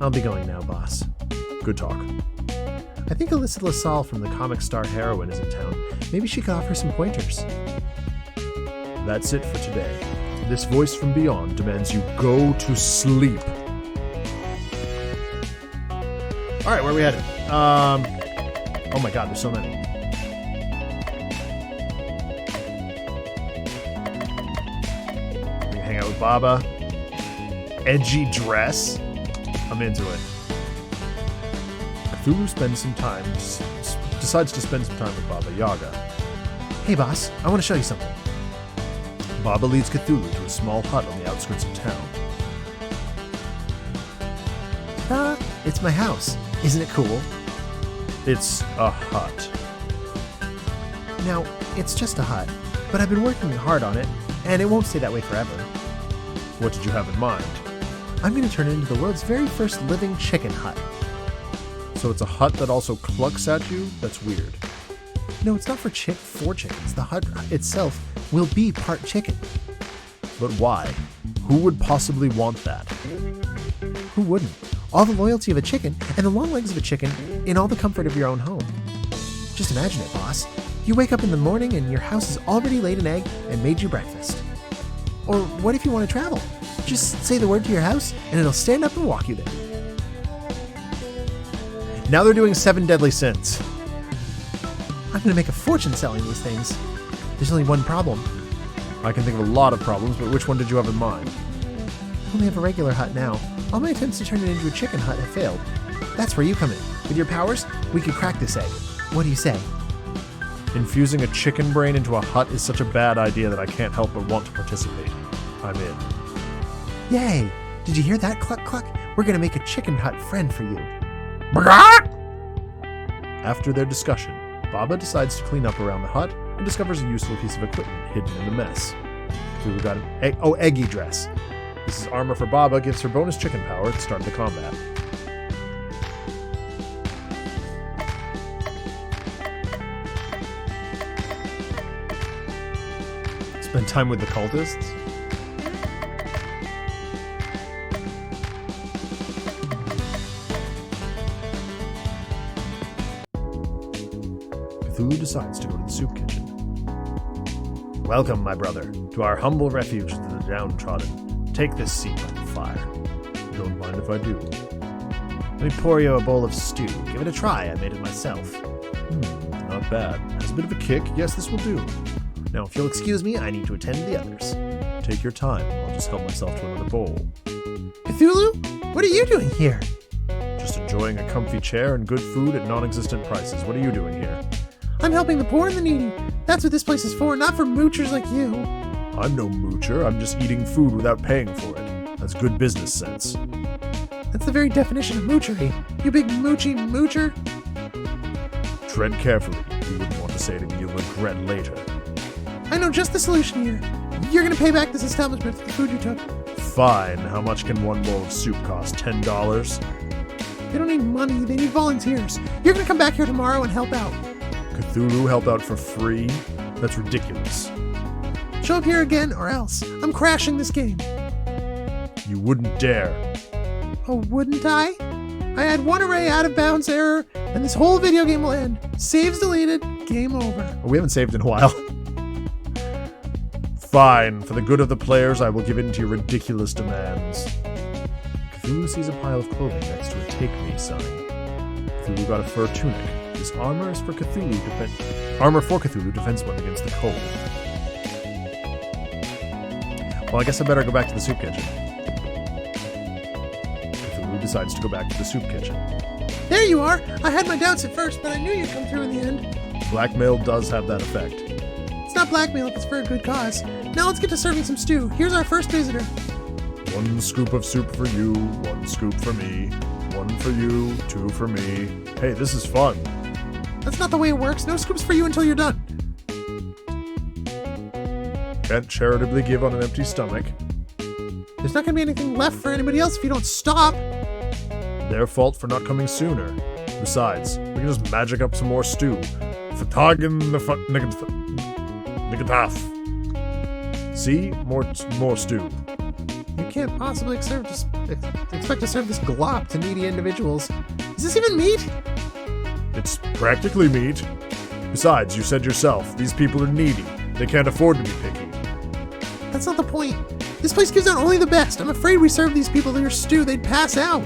I'll be going now, boss. Good talk. I think Alyssa LaSalle from the Comic Star Heroine is in town. Maybe she could offer some pointers. That's it for today. This voice from beyond demands you go to sleep. Alright, where are we headed? Oh my god, there's so many. We can hang out with Baba. Edgy dress. I'm into it. Cthulhu decides to spend some time with Baba Yaga. Hey boss, I want to show you something. Baba leads Cthulhu to a small hut on the outskirts of town. It's my house. Isn't it cool? It's a hut. Now, it's just a hut, but I've been working hard on it, and it won't stay that way forever. What did you have in mind? I'm going to turn it into the world's very first living chicken hut. So it's a hut that also clucks at you? That's weird. No, it's not for chickens. The hut itself will be part chicken. But why? Who would possibly want that? Who wouldn't? All the loyalty of a chicken and the long legs of a chicken in all the comfort of your own home. Just imagine it, boss. You wake up in the morning and your house has already laid an egg and made you breakfast. Or what if you want to travel? Just say the word to your house and it'll stand up and walk you there. Now they're doing 7 deadly sins. I'm going to make a fortune selling these things. There's only one problem. I can think of a lot of problems, but which one did you have in mind? I only have a regular hut now. All my attempts to turn it into a chicken hut have failed. That's where you come in. With your powers, we could crack this egg. What do you say? Infusing a chicken brain into a hut is such a bad idea that I can't help but want to participate. I'm in. Yay! Did you hear that, Cluck Cluck? We're gonna make a chicken hut friend for you. After their discussion, Baba decides to clean up around the hut and discovers a useful piece of equipment hidden in the mess. Cthulhu got an eggy dress. This is armor for Baba, gives her bonus chicken power at the start of the combat. Spend time with the cultists. Cthulhu decides to go to the soup kitchen. Welcome, my brother, to our humble refuge to the downtrodden. Take this seat by the fire. Don't mind if I do. Let me pour you a bowl of stew. Give it a try. I made it myself. Not bad. Has a bit of a kick. Yes, this will do. Now, if you'll excuse me, I need to attend to the others. Take your time. I'll just help myself to another bowl. Cthulhu? What are you doing here? Just enjoying a comfy chair and good food at non-existent prices. What are you doing here? I'm helping the poor and the needy. That's what this place is for, not for moochers like you. I'm no moocher. I'm just eating food without paying for it. That's good business sense. That's the very definition of moochery. You big moochy moocher. Tread carefully. You wouldn't want to say to me you'll regret later. I know just the solution here. You're gonna pay back this establishment for the food you took. Fine. How much can one bowl of soup cost? $10? They don't need money, they need volunteers. You're gonna come back here tomorrow and help out. Cthulhu help out for free? That's ridiculous. Show up here again or else. I'm crashing this game. You wouldn't dare. Oh, wouldn't I? I had one array out of bounds error, and this whole video game will end. Saves deleted, game over. We haven't saved in a while. Fine. For the good of the players, I will give in to your ridiculous demands. Cthulhu sees a pile of clothing next to a Take Me sign. Cthulhu got a fur tunic. This armor is for Cthulhu Armor for Cthulhu defends one against the cold. Well, I guess I better go back to the soup kitchen. Cthulhu decides to go back to the soup kitchen. There you are! I had my doubts at first, but I knew you'd come through in the end. Blackmail does have that effect. It's not blackmail if it's for a good cause. Now let's get to serving some stew. Here's our first visitor. 1 scoop of soup for you, 1 scoop for me, 1 for you, 2 for me. Hey, this is fun. That's not the way it works. No scoops for you until you're done. Can't charitably give on an empty stomach. There's not gonna be anything left for anybody else if you don't stop. Their fault for not coming sooner. Besides, we can just magic up some more stew. Fatagen the Nigataf. See? More stew. You can't possibly expect to serve this glop to needy individuals. Is this even meat? It's practically meat. Besides, you said yourself, these people are needy. They can't afford to be picky. That's not the point. This place gives out only the best. I'm afraid we serve these people their stew, they'd pass out.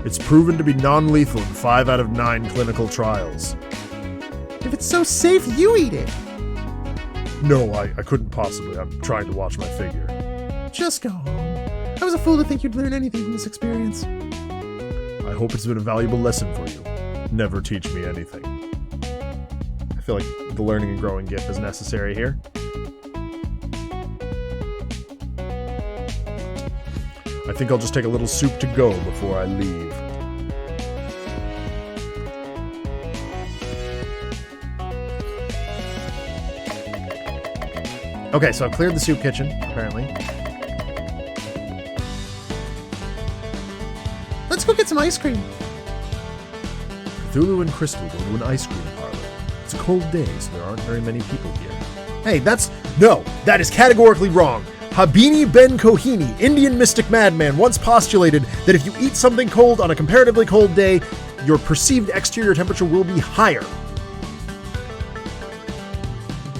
It's proven to be non-lethal in 5 out of 9 clinical trials. If it's so safe, you eat it. No, I couldn't possibly. I'm trying to watch my figure. Just go home. I was a fool to think you'd learn anything from this experience. I hope it's been a valuable lesson for you. Never teach me anything. I feel like the learning and growing gif is necessary here. I think I'll just take a little soup to go before I leave. Okay, so I've cleared the soup kitchen, apparently. Let's go get some ice cream. Cthulhu and Crystal go to an ice cream parlor. It's a cold day, so there aren't very many people here. Hey, that is categorically wrong. Habini Ben Kohini, Indian mystic madman, once postulated that if you eat something cold on a comparatively cold day, your perceived exterior temperature will be higher.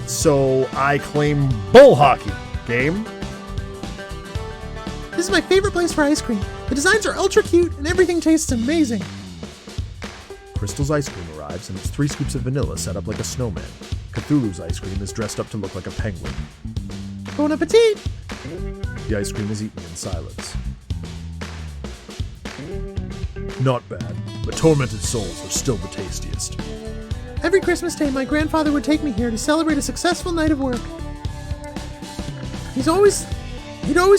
So I claim bull hockey. Game? This is my favorite place for ice cream. The designs are ultra cute and everything tastes amazing. Crystal's ice cream arrives and it's 3 scoops of vanilla set up like a snowman. Cthulhu's ice cream is dressed up to look like a penguin. Bon appetit! The ice cream is eaten in silence. Not bad, but tormented souls are still the tastiest. Every Christmas Day, my grandfather would take me here to celebrate a successful night of work. He'd always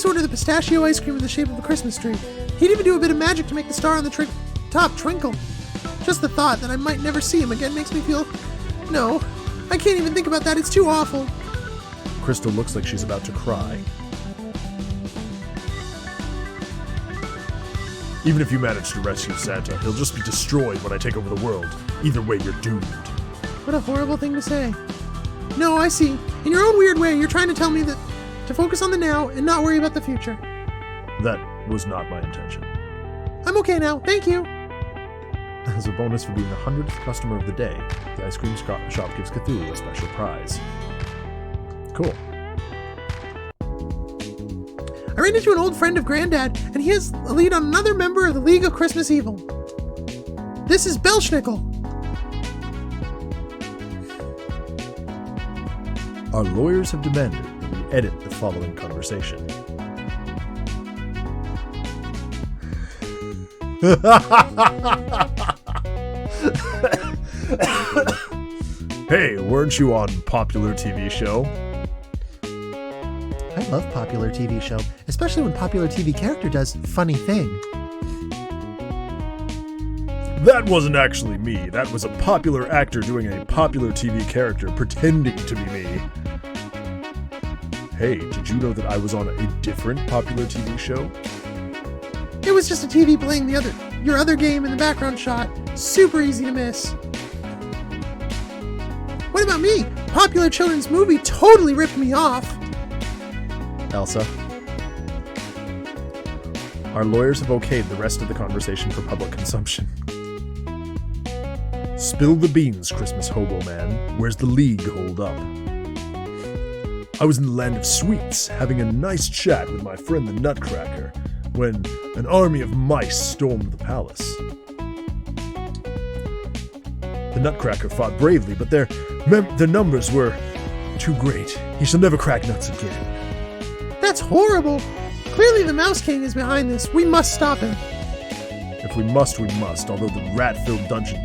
order the pistachio ice cream in the shape of a Christmas tree. He'd even do a bit of magic to make the star on the top twinkle. Just the thought that I might never see him again makes me feel... No, I can't even think about that. It's too awful. Crystal looks like she's about to cry. Even if you manage to rescue Santa, he'll just be destroyed when I take over the world. Either way, you're doomed. What a horrible thing to say. No, I see. In your own weird way, you're trying to tell me that to focus on the now and not worry about the future. That was not my intention. I'm okay now, thank you. As a bonus for being the 100th customer of the day, the ice cream shop gives Cthulhu a special prize. Cool. I ran into an old friend of Granddad, and he has a lead on another member of the League of Christmas Evil. This is Belschnickel. Our lawyers have demanded that we edit the following conversation. Hey, weren't you on Popular TV Show? I love Popular TV Show, especially when Popular TV character does funny thing. That wasn't actually me. That was a popular actor doing a popular TV character pretending to be me. Hey, did you know that I was on a different popular TV show? It was just a TV playing your other game in the background shot. Super easy to miss. What about me? Popular children's movie totally ripped me off. Elsa. Our lawyers have okayed the rest of the conversation for public consumption. Spill the beans, Christmas hobo man. Where's the league hold up? I was in the land of sweets, having a nice chat with my friend the Nutcracker, when an army of mice stormed the palace. The Nutcracker fought bravely, but their numbers were too great. He shall never crack nuts again. That's horrible. Clearly the Mouse King is behind this. We must stop him. If we must, we must, although the rat-filled dungeon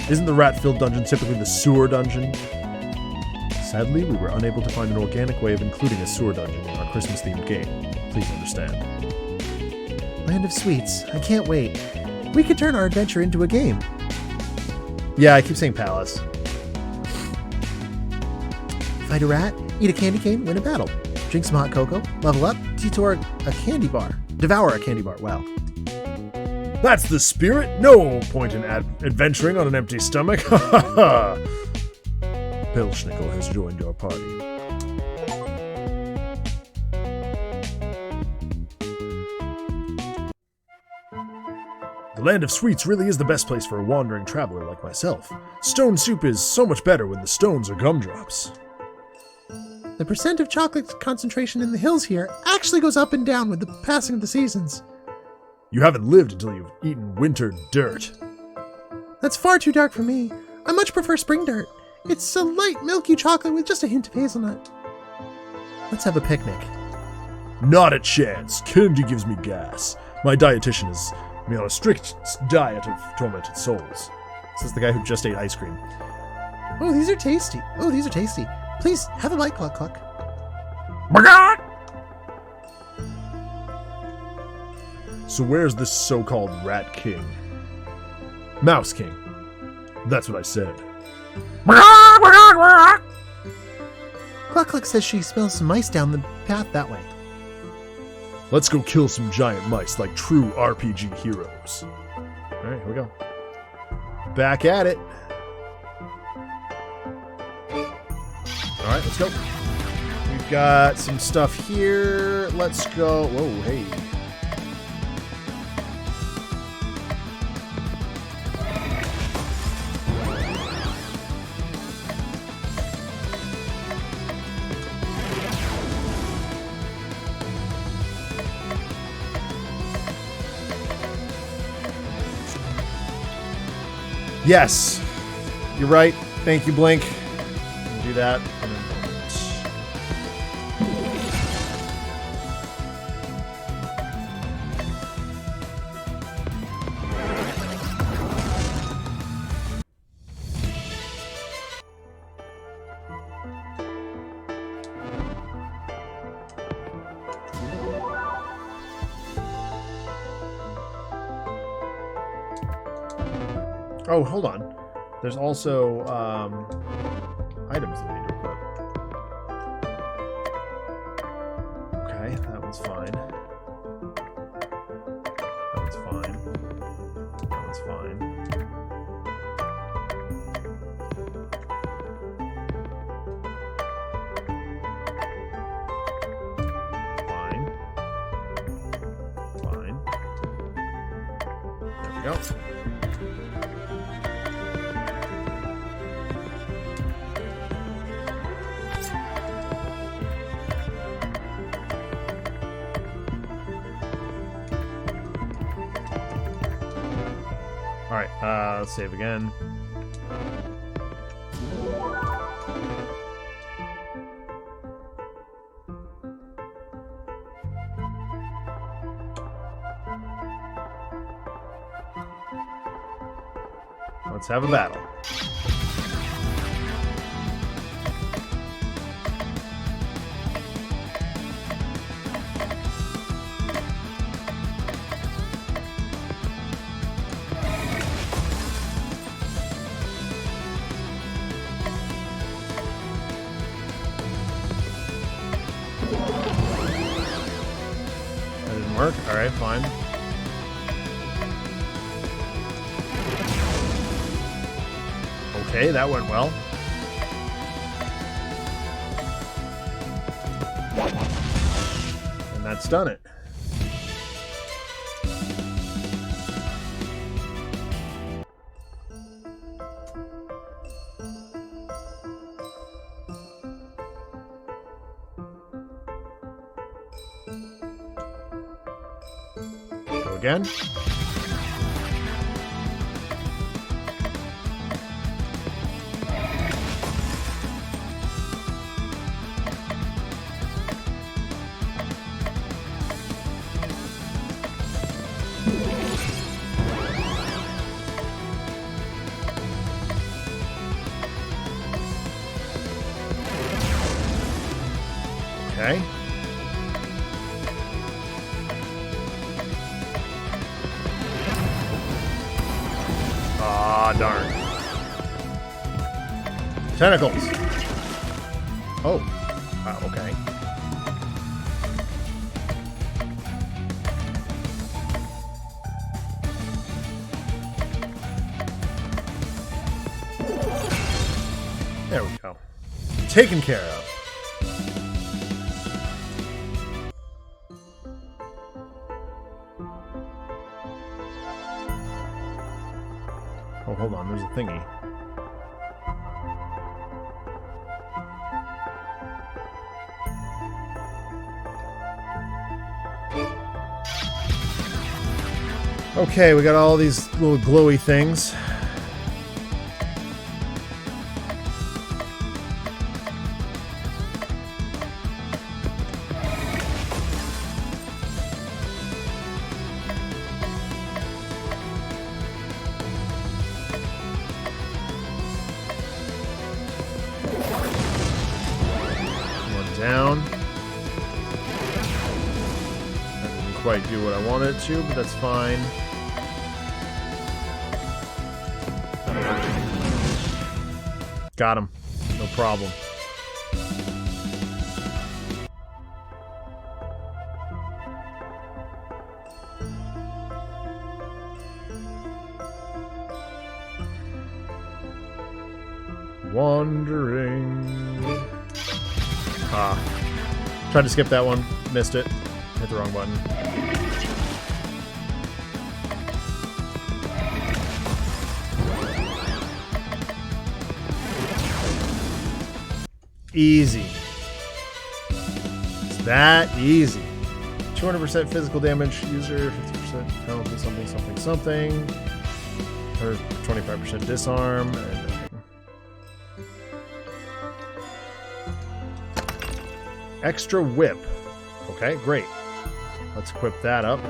isn't the rat-filled dungeon typically the sewer dungeon? Sadly, we were unable to find an organic way of including a sewer dungeon in our Christmas-themed game. Please understand. Land of Sweets. I can't wait. We could turn our adventure into a game. Yeah, I keep saying palace. Fight a rat, eat a candy cane, win a battle. Drink some hot cocoa, level up, devour a candy bar. Wow. That's the spirit. No point in adventuring on an empty stomach. Ha ha ha. Belschnickel has joined our party. The Land of Sweets really is the best place for a wandering traveler like myself. Stone soup is so much better when the stones are gumdrops. The percent of chocolate concentration in the hills here actually goes up and down with the passing of the seasons. You haven't lived until you've eaten winter dirt. That's far too dark for me. I much prefer spring dirt. It's a light, milky chocolate with just a hint of hazelnut. Let's have a picnic. Not a chance. Candy gives me gas. My dietitian is me on a strict diet of tormented souls. This is the guy who just ate ice cream. Oh, these are tasty. Please, have a bite, Cluck Cluck. So where's this so-called Rat King? Mouse King. That's what I said. Cluck Cluck says she smells some mice down the path that way. Let's go kill some giant mice like true RPG heroes. Alright, here we go. Back at it. Alright, let's go. We've got some stuff here. Let's go. Whoa, hey. Yes, you're right. Thank you, Blink. Do that. Oh, hold on. There's also items that we need to equip. Okay, that one's fine. That one's fine. That one's fine. Fine. Fine. There we go. Alright, let's save again. Let's have a battle. That didn't work. Alright, fine. Okay, that went well. And that's done it. Go again. Okay. Ah, darn. Tentacles. Oh. Okay. There we go. Taken care of. Oh, hold on. There's a thingy. Okay, we got all these little glowy things. Down. That didn't quite do what I wanted it to, but that's fine. Got him. No problem. Wandering. Tried to skip that one. Missed it. Hit the wrong button. Easy. It's that easy. 200% physical damage user, 50% penalty, something, something, something. Or 25% disarm. And extra whip. Okay, great. Let's equip that up.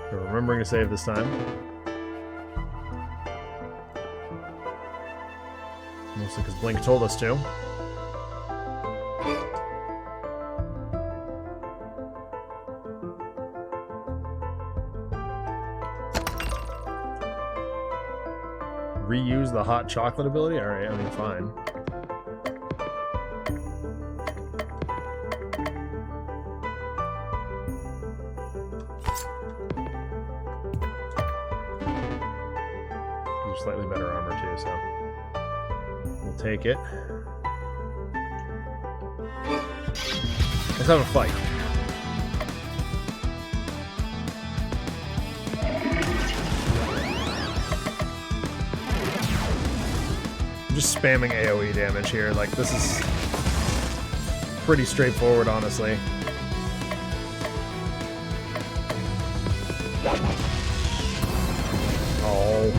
We're remembering to save this time. Mostly because Blink told us to. reuse the hot chocolate ability? Alright, I mean, fine. Slightly better armor too, so we'll take it. Let's have a fight. I'm just spamming AoE damage here. Like, this is pretty straightforward, honestly. Oh.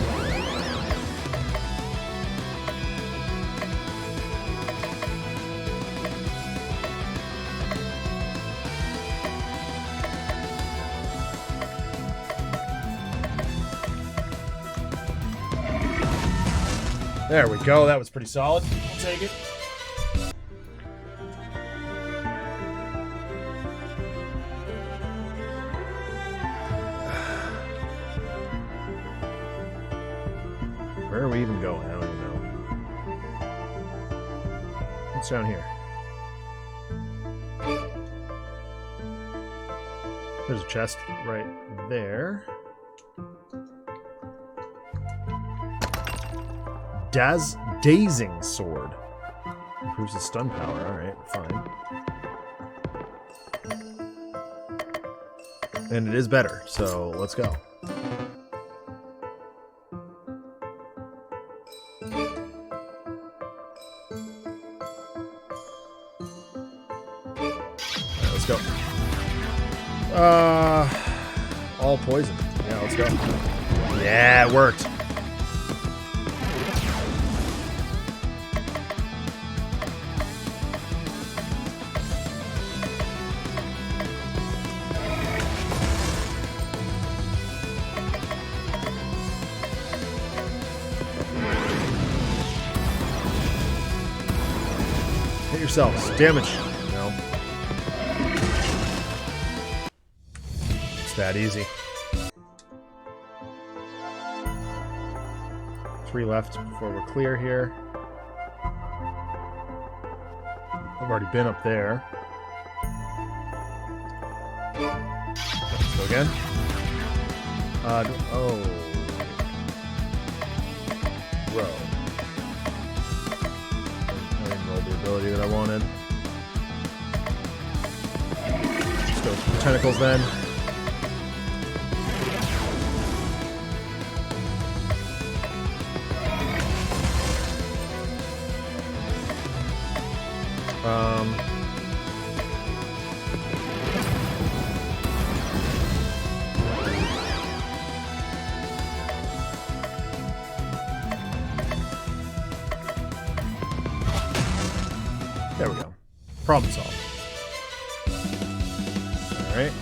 There we go. That was pretty solid. I'll take it. Where are we even going? I don't even know. What's down here? There's a chest right there. Dazing sword. Improves his stun power. Alright, fine. And it is better, so let's go. Alright, let's go. All poison. Yeah, let's go. Yeah, it worked. Yourselves. Damage. No. It's that easy. 3 left before we're clear here. I've already been up there. Let's go again. Oh. Row. The ability that I wanted. Let's go for the tentacles then. There we go. Problem solved. Alright.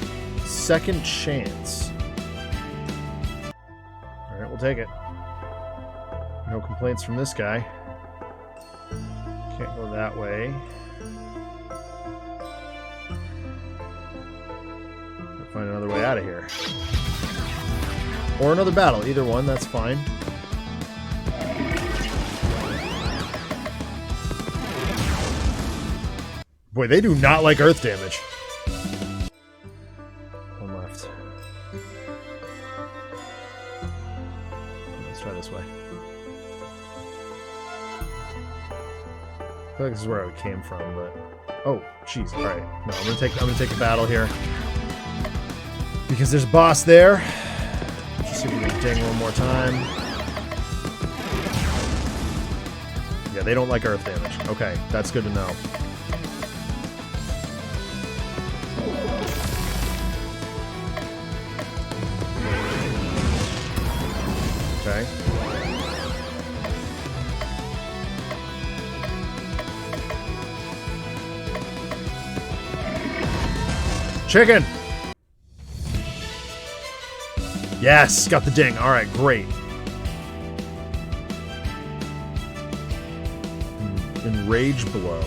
Second chance. Alright, we'll take it. No complaints from this guy. Can't go that way. Gotta find another way out of here. Or another battle. Either one, that's fine. Boy, they do not like earth damage. One left. Let's try this way. I feel like this is where I came from, but oh, jeez. All right, no, I'm gonna take the battle here because there's a boss there. Let's see if we can ding one more time. Yeah, they don't like earth damage. Okay, that's good to know. Okay. Chicken! Yes! Got the ding. Alright, great. Enrage blow.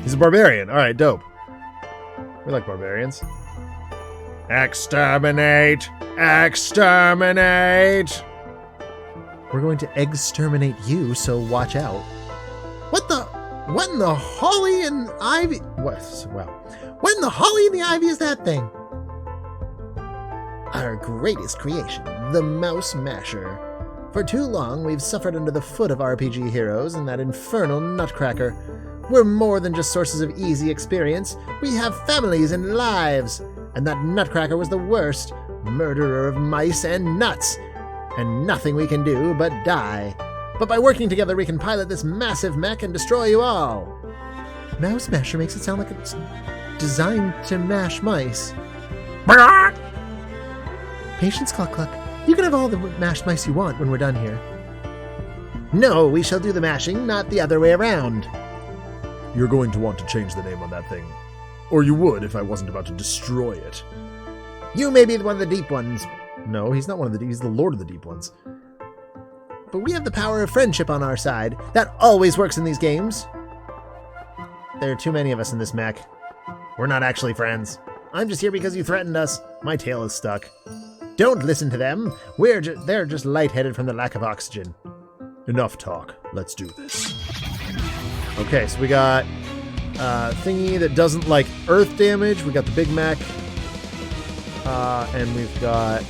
He's a barbarian. Alright, dope. We like barbarians. Exterminate! Exterminate! We're going to exterminate you, so watch out. What in the holly and ivy? What in the holly and the ivy is that thing? Our greatest creation, the Mouse Masher. For too long, we've suffered under the foot of RPG heroes and that infernal Nutcracker. We're more than just sources of easy experience. We have families and lives. And that Nutcracker was the worst. Murderer of mice and nuts. And nothing we can do but die. But by working together, we can pilot this massive mech and destroy you all. Mouse Masher makes it sound like it's designed to mash mice. Patience, Cluck Cluck. You can have all the mashed mice you want when we're done here. No, we shall do the mashing, not the other way around. You're going to want to change the name on that thing. Or you would if I wasn't about to destroy it. You may be one of the deep ones. No, he's not one of the... He's the Lord of the Deep Ones. But we have the power of friendship on our side. That always works in these games. There are too many of us in this mech. We're not actually friends. I'm just here because you threatened us. My tail is stuck. Don't listen to them. They're just lightheaded from the lack of oxygen. Enough talk. Let's do this. Okay, so we got thingy that doesn't like earth damage. We got the big mech. And we've got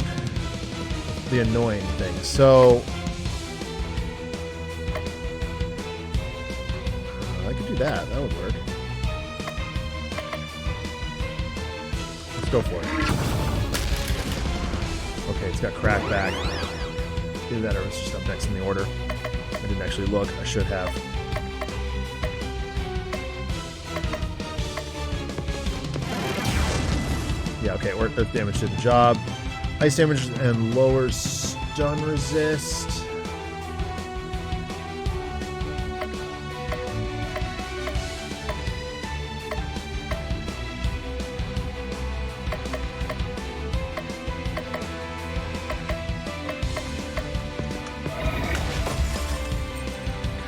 the annoying thing. So I could do that. That would work. Let's go for it. Okay, it's got crack back. Either that or it's just up next in the order. I didn't actually look. I should have. Yeah, okay, earth damage did the job. Ice damage and lowers stun resist.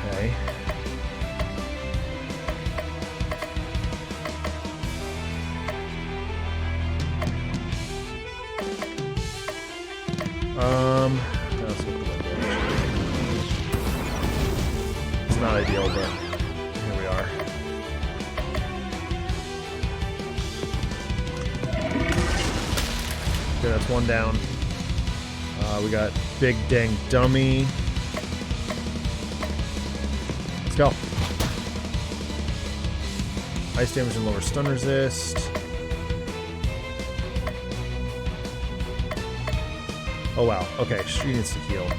Okay. Let's look at that damage. It's not ideal, but here we are. Okay, that's one down. We got big dang dummy. Let's go. Ice damage and lower stun resist. Oh wow, okay, she needs to heal.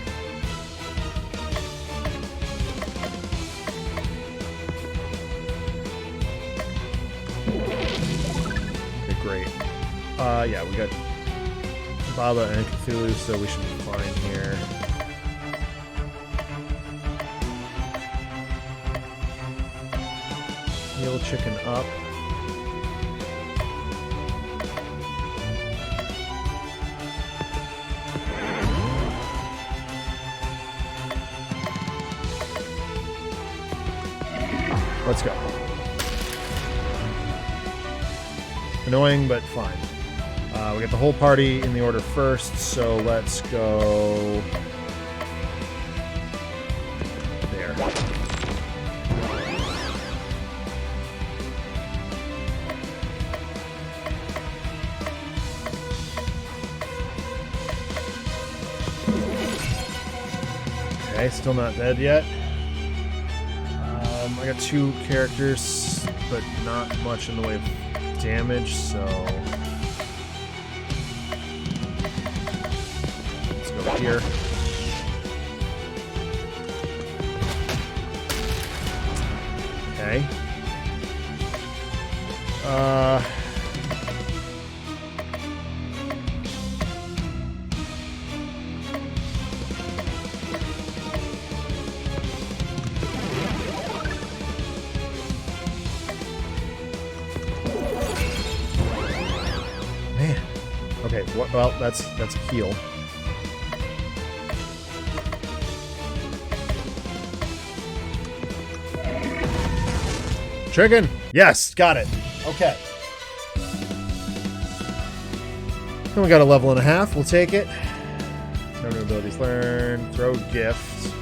Okay, great. Yeah, we got Baba and Cthulhu, so we should be fine here. Heal chicken up. Let's go. Annoying, but fine. We got the whole party in the order first, so let's go there. Okay, still not dead yet. I got two characters, but not much in the way of damage, so let's go here. Okay. Okay, well, that's a heal. Chicken! Yes, got it. Okay. Then we got a level and a half. We'll take it. No new abilities learned. Throw gift.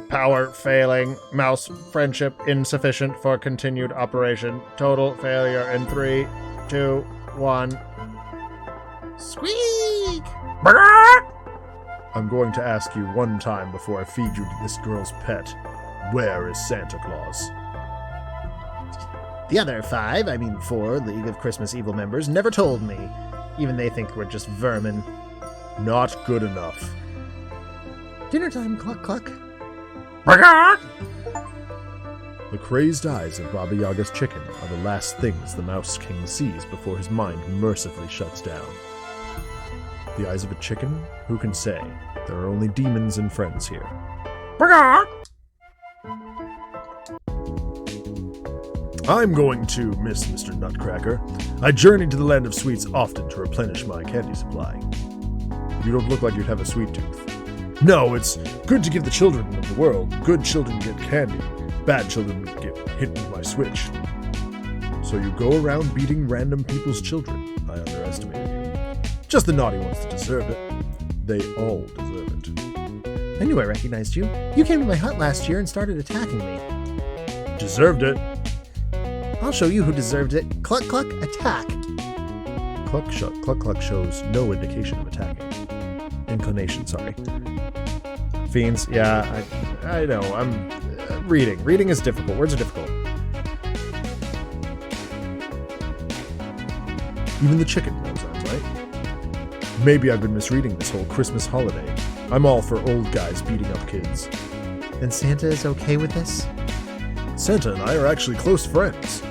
Power failing. Mouse friendship insufficient for continued operation. Total failure in 3, 2, 1. Squeak! I'm going to ask you one time before I feed you to this girl's pet. Where is Santa Claus? The other 4 League of Christmas Evil members never told me. Even they think we're just vermin. Not good enough. Dinner time, cluck cluck. The crazed eyes of Baba Yaga's chicken are the last things the Mouse King sees before his mind mercifully shuts down. The eyes of a chicken? Who can say? There are only demons and friends here. I'm going to miss Mr. Nutcracker. I journeyed to the land of sweets often to replenish my candy supply. You don't look like you'd have a sweet tooth. No, it's good to give the children of the world. Good children get candy. Bad children get hit with my switch. So you go around beating random people's children. I underestimated you. Just the naughty ones that deserve it. They all deserve it. I knew I recognized you. You came to my hut last year and started attacking me. Deserved it. I'll show you who deserved it. Cluck cluck, attack. Cluck cluck shows no indication of attacking. Inclination, sorry. Fiends, yeah, I know. I'm reading. Reading is difficult. Words are difficult. Even the chicken knows I'm right. Maybe I've been misreading this whole Christmas holiday. I'm all for old guys beating up kids. And Santa is okay with this? Santa and I are actually close friends.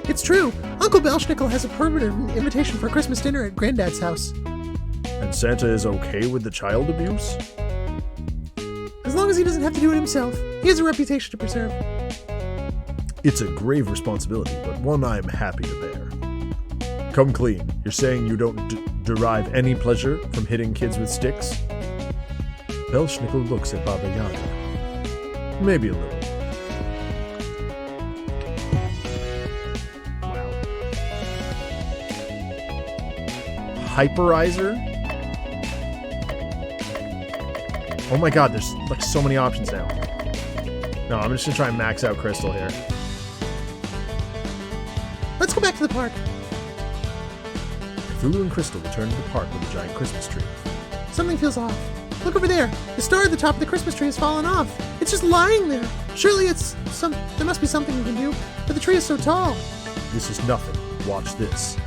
It's true. Uncle Belschnickel has a permanent invitation for Christmas dinner at Granddad's house. And Santa is okay with the child abuse? As long as he doesn't have to do it himself. He has a reputation to preserve. It's a grave responsibility, but one I'm happy to bear. Come clean. You're saying you don't derive any pleasure from hitting kids with sticks? Belschnickel looks at Baba Yaga. Maybe a little. Wow. Hyperizer? Oh my god, there's like so many options now. No, I'm just gonna try and max out Crystal here. Let's go back to the park. Cthulhu and Crystal return to the park with a giant Christmas tree. Something feels off. Look over there. The star at the top of the Christmas tree has fallen off. It's just lying there. Surely there must be something we can do, but the tree is so tall. This is nothing. Watch this.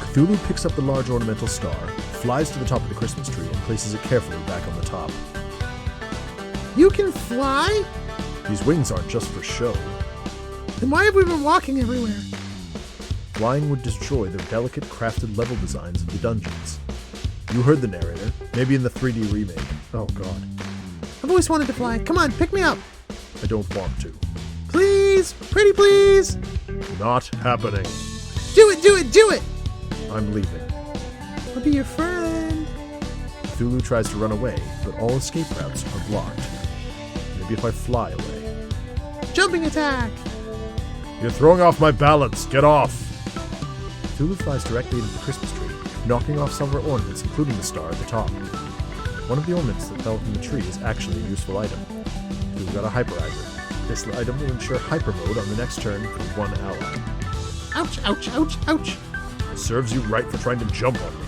Cthulhu picks up the large ornamental star, flies to the top of the Christmas tree, and places it carefully back on the top. You can fly? These wings aren't just for show. Then why have we been walking everywhere? Flying would destroy the delicate crafted level designs of the dungeons. You heard the narrator, maybe in the 3D remake. Oh god. I've always wanted to fly. Come on, pick me up. I don't want to. Please, pretty please. Not happening. Do it, do it, do it. I'm leaving. I'll be your friend. Cthulhu tries to run away, but all escape routes are blocked. Maybe if I fly away. Jumping attack. You're throwing off my balance. Get off. Cthulhu flies directly into the Christmas tree, knocking off several ornaments, including the star at the top. One of the ornaments that fell from the tree is actually a useful item. Cthulhu got a hyperizer. This item will ensure hyper mode on the next turn for one ally. Ouch, ouch, ouch, ouch. Serves you right for trying to jump on me.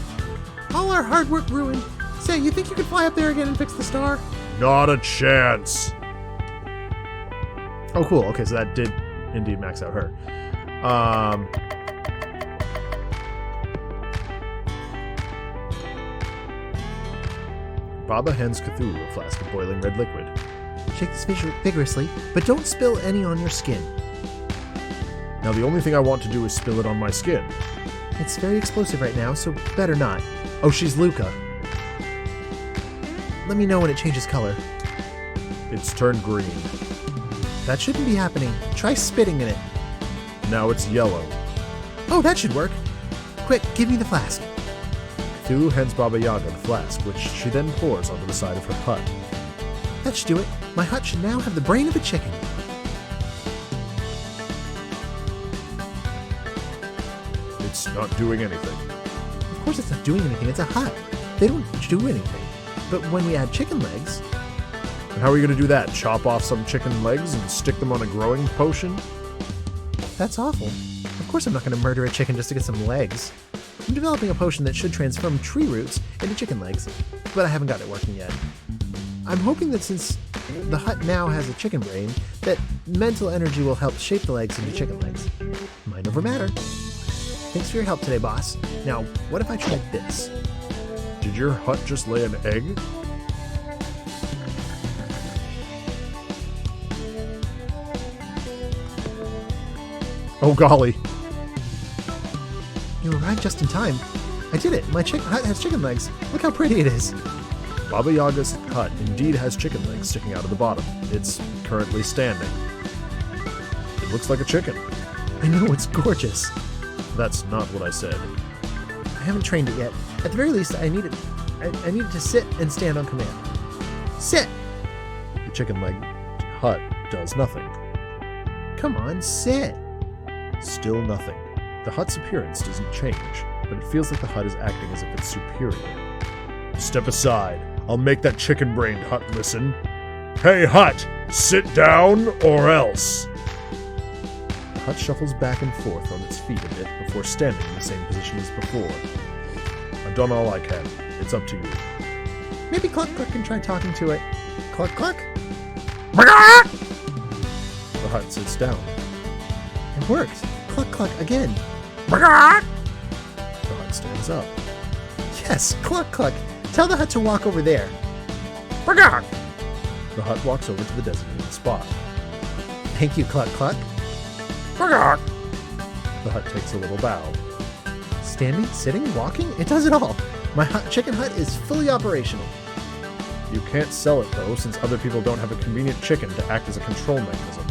All our hard work ruined. Say, you think you could fly up there again and fix the star? Not a chance. Oh, cool. Okay, so that did indeed max out her. Baba hands Cthulhu a flask of boiling red liquid. Shake this vigorously, but don't spill any on your skin. Now the only thing I want to do is spill it on my skin. It's very explosive right now, so better not. Oh, she's Luca. Let me know when it changes color. It's turned green. That shouldn't be happening. Try spitting in it. Now it's yellow. Oh, that should work. Quick, give me the flask. Cthulhu hands Baba Yaga the flask, which she then pours onto the side of her hut. That should do it. My hut should now have the brain of a chicken. It's It's not doing anything. Of course it's not doing anything. It's a hut. They don't do anything. But when we add chicken legs... And how are you going to do that? Chop off some chicken legs and stick them on a growing potion? That's awful. Of course I'm not going to murder a chicken just to get some legs. I'm developing a potion that should transform tree roots into chicken legs, but I haven't got it working yet. I'm hoping that since the hut now has a chicken brain, that mental energy will help shape the legs into chicken legs. Mind over matter. Thanks for your help today, boss. Now, what if I tried this? Did your hut just lay an egg? Oh golly. You arrived just in time. I did it. My hut has chicken legs. Look how pretty it is. Baba Yaga's hut indeed has chicken legs sticking out of the bottom. It's currently standing. It looks like a chicken. I know, it's gorgeous. That's not what I said. I haven't trained it yet. At the very least, I need it to sit and stand on command. Sit! The chicken leg hut does nothing. Come on, sit. Still nothing. The hut's appearance doesn't change, but it feels like the hut is acting as if it's superior. Step aside. I'll make that chicken-brained hut listen. Hey, hut! Sit down, or else! The hut shuffles back and forth on its feet a bit before standing in the same position as before. I've done all I can. It's up to you. Maybe Cluck Cluck can try talking to it. Cluck Cluck? The hut sits down. It worked. Cluck Cluck again. The hut stands up. Yes, Cluck Cluck. Tell the hut to walk over there. The hut walks over to the designated spot. Thank you, Cluck Cluck. The hut takes a little bow. Standing, sitting, walking? It does it all. My chicken hut is fully operational. You can't sell it, though, since other people don't have a convenient chicken to act as a control mechanism.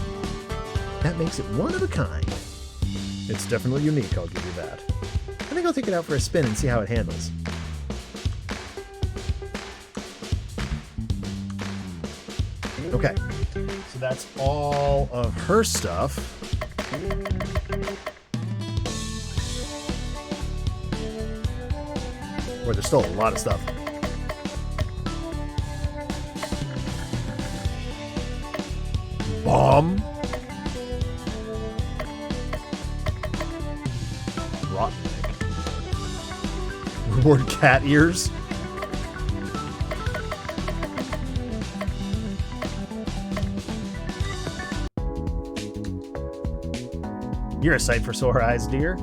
That makes it one of a kind. It's definitely unique, I'll give you that. I think I'll take it out for a spin and see how it handles. Okay, so that's all of her stuff. Boy, there's still a lot of stuff. Bomb. Rotten egg. Reward cat ears. You're a sight for sore eyes, dear.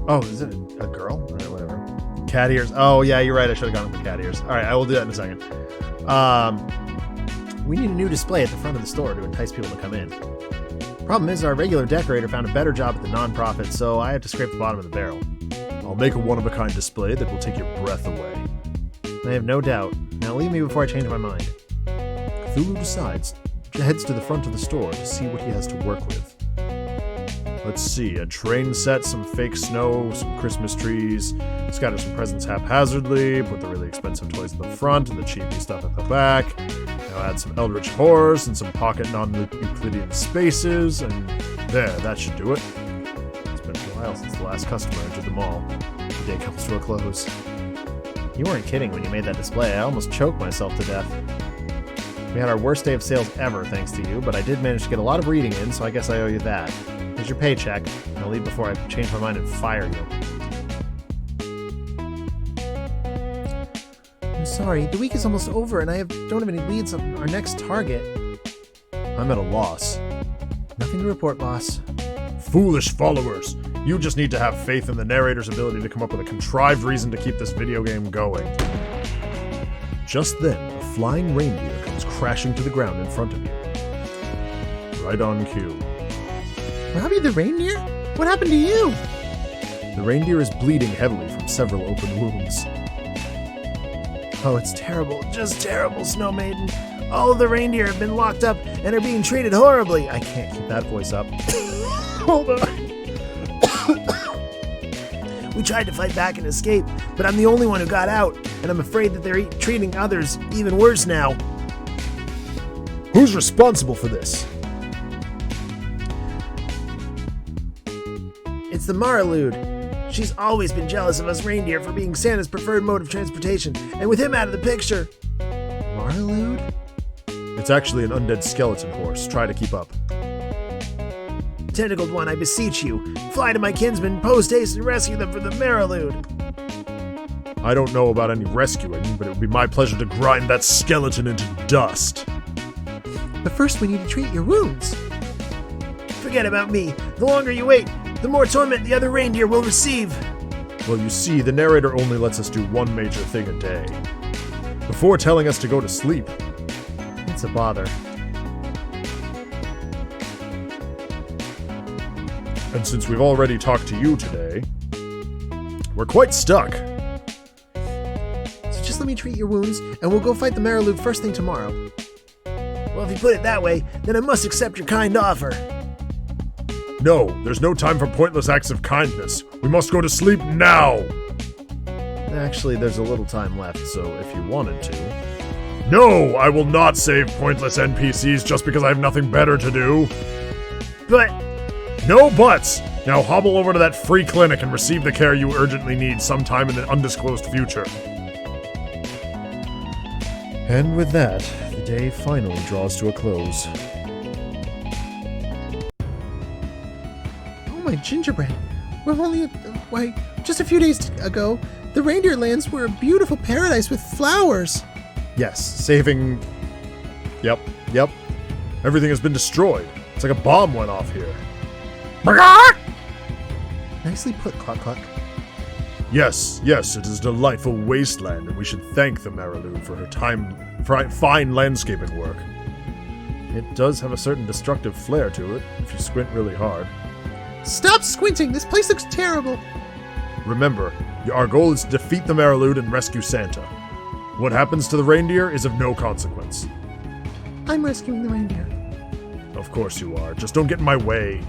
Oh, is it a girl? Whatever. Cat ears. Oh, yeah, you're right. I should have gone with the cat ears. All right, I will do that in a second. We need a new display at the front of the store to entice people to come in. Problem is, our regular decorator found a better job at the non-profit, so I have to scrape the bottom of the barrel. I'll make a one-of-a-kind display that will take your breath away. I have no doubt. Now leave me before I change my mind. Cthulhu heads to the front of the store to see what he has to work with. Let's see, a train set, some fake snow, some Christmas trees, scatter some presents haphazardly, put the really expensive toys in the front and the cheapy stuff at the back. Now add some eldritch horrors and some pocket non-Euclidean spaces, and there, that should do it. It's been a while since the last customer entered the mall. The day comes to a close. You weren't kidding when you made that display. I almost choked myself to death. We had our worst day of sales ever thanks to you, but I did manage to get a lot of reading in, so I guess I owe you that. Here's your paycheck, and I'll leave before I change my mind and fire you. I'm sorry, the week is almost over, and I don't have any leads on our next target. I'm at a loss. Nothing to report, boss. Foolish followers! You just need to have faith in the narrator's ability to come up with a contrived reason to keep this video game going. Just then, a flying reindeer comes crashing to the ground in front of you. Right on cue. Robbie the reindeer? What happened to you? The reindeer is bleeding heavily from several open wounds. Oh, it's terrible. Just terrible, Snow Maiden. All of the reindeer have been locked up and are being treated horribly. I can't keep that voice up. Hold on. We tried to fight back and escape, but I'm the only one who got out, and I'm afraid that they're treating others even worse now. Who's responsible for this? It's the Maralude. She's always been jealous of us reindeer for being Santa's preferred mode of transportation, and with him out of the picture. Marlude? It's actually an undead skeleton horse. Try to keep up. Tentacled one, I beseech you, fly to my kinsmen, post haste and rescue them from the Marilude. I don't know about any rescuing, but it would be my pleasure to grind that skeleton into dust. But first we need to treat your wounds. Forget about me. The longer you wait, the more torment the other reindeer will receive. Well, you see, the narrator only lets us do one major thing a day. Before telling us to go to sleep. It's a bother. And since we've already talked to you today, we're quite stuck. So just let me treat your wounds, and we'll go fight the Marilude first thing tomorrow. Well, if you put it that way, then I must accept your kind offer. No, there's no time for pointless acts of kindness. We must go to sleep now! Actually, there's a little time left, so if you wanted to... No! I will not save pointless NPCs just because I have nothing better to do! But... No buts! Now hobble over to that free clinic and receive the care you urgently need sometime in the undisclosed future. And with that, the day finally draws to a close. Oh, my gingerbread. We're only, just a few days ago, the reindeer lands were a beautiful paradise with flowers. Yes, saving... Yep. Everything has been destroyed. It's like a bomb went off here. Nicely put, Cluck Cluck. Yes, it is a delightful wasteland, and we should thank the Marilude for her fine landscaping work. It does have a certain destructive flair to it, if you squint really hard. Stop squinting! This place looks terrible! Remember, our goal is to defeat the Marilude and rescue Santa. What happens to the reindeer is of no consequence. I'm rescuing the reindeer. Of course you are. Just don't get in my way.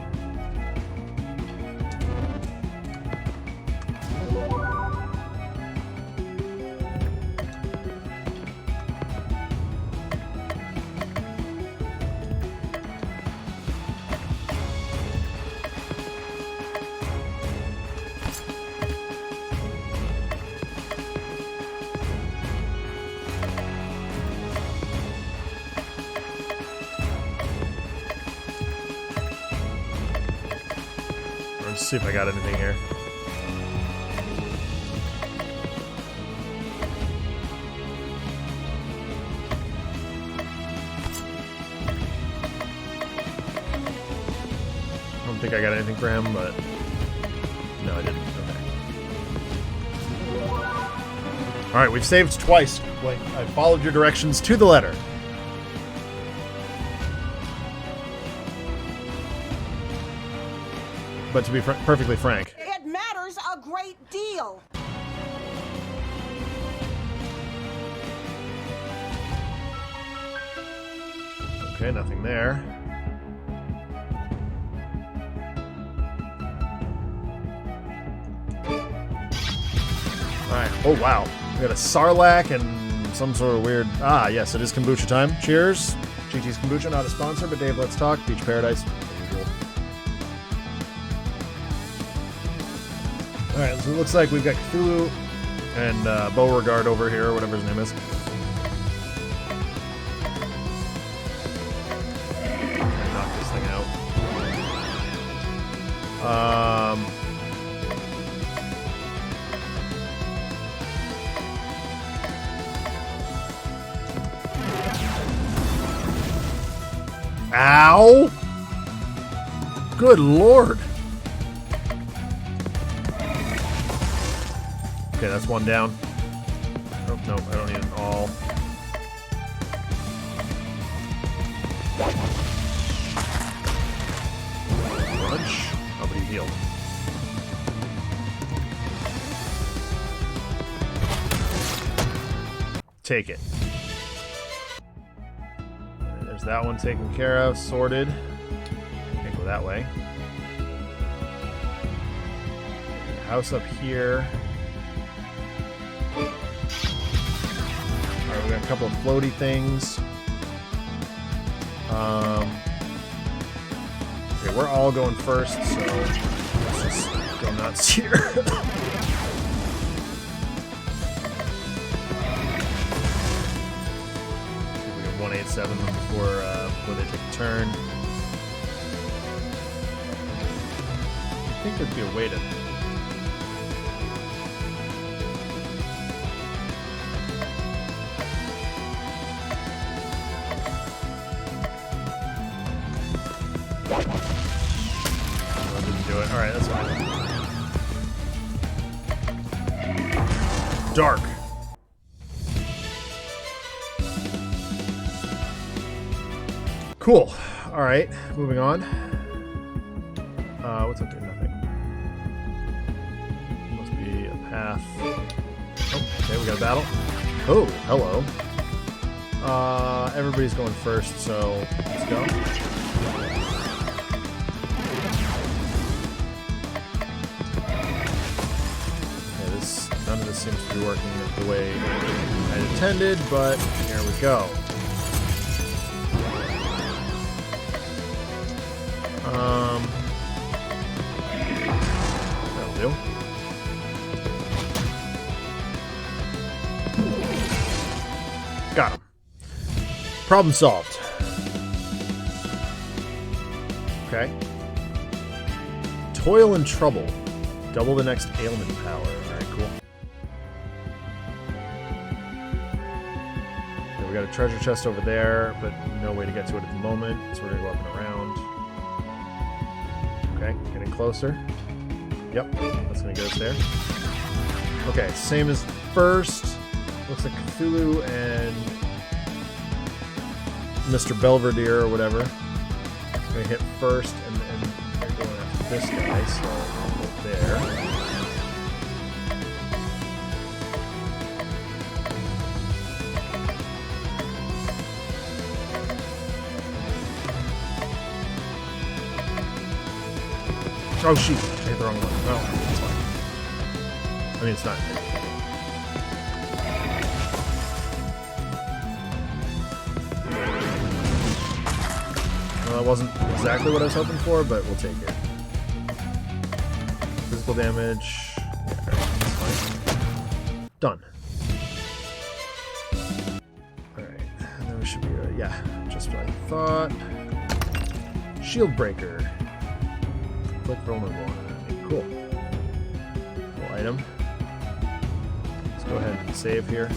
Let's see if I got anything here. I don't think I got anything for him, but no, I didn't. Okay. Alright, we've saved twice. Like, I followed your directions to the letter. But to be perfectly frank, it matters a great deal. Okay, nothing there. Alright, oh wow. We got a Sarlacc and some sort of weird... Ah, yes, it is kombucha time. Cheers. GT's Kombucha, not a sponsor, but Dave, let's talk. Beach Paradise. Alright, so it looks like we've got Cthulhu and Beauregard over here, or whatever his name is. Knock this thing out. Ow! Good lord! Okay, that's one down. Oh, no, I don't need it all. Crunch. Oh, but he healed. Take it. There's that one taken care of, sorted. Can't go that way. House up here. Alright, we got a couple of floaty things. Okay, we're all going first, so let's just go not Seer. We can 187 them before they take a turn. I think there'd be a way to. Oh, didn't do it. All right, that's fine. Dark. Cool. All right, moving on. What's up there? Nothing. Must be a path. Oh, okay, we got a battle. Oh, hello. Everybody's going first, so let's go. Okay, none of this seems to be working the way I intended, but here we go. That'll do. Got him. Problem solved. Okay. Toil and trouble. Double the next ailment power. Alright, cool. Okay, we got a treasure chest over there, but no way to get to it at the moment, so we're gonna go up and around. Okay, getting closer. Yep, that's gonna get us there. Okay, same as first. Looks like Cthulhu and Mr. Belvedere or whatever. I'm gonna hit first, and they're going after this guy, so I'll go there. Oh shoot, I hit the wrong one. No, it's fine. I mean, it's not. Well, that wasn't exactly what I was hoping for, but we'll take it. Physical damage. Yeah, that's fine. Done. Alright, and then we should be, yeah, just what I thought. Shield Breaker. Click vulnerable on enemy. Cool. Cool item. Let's go ahead and save here.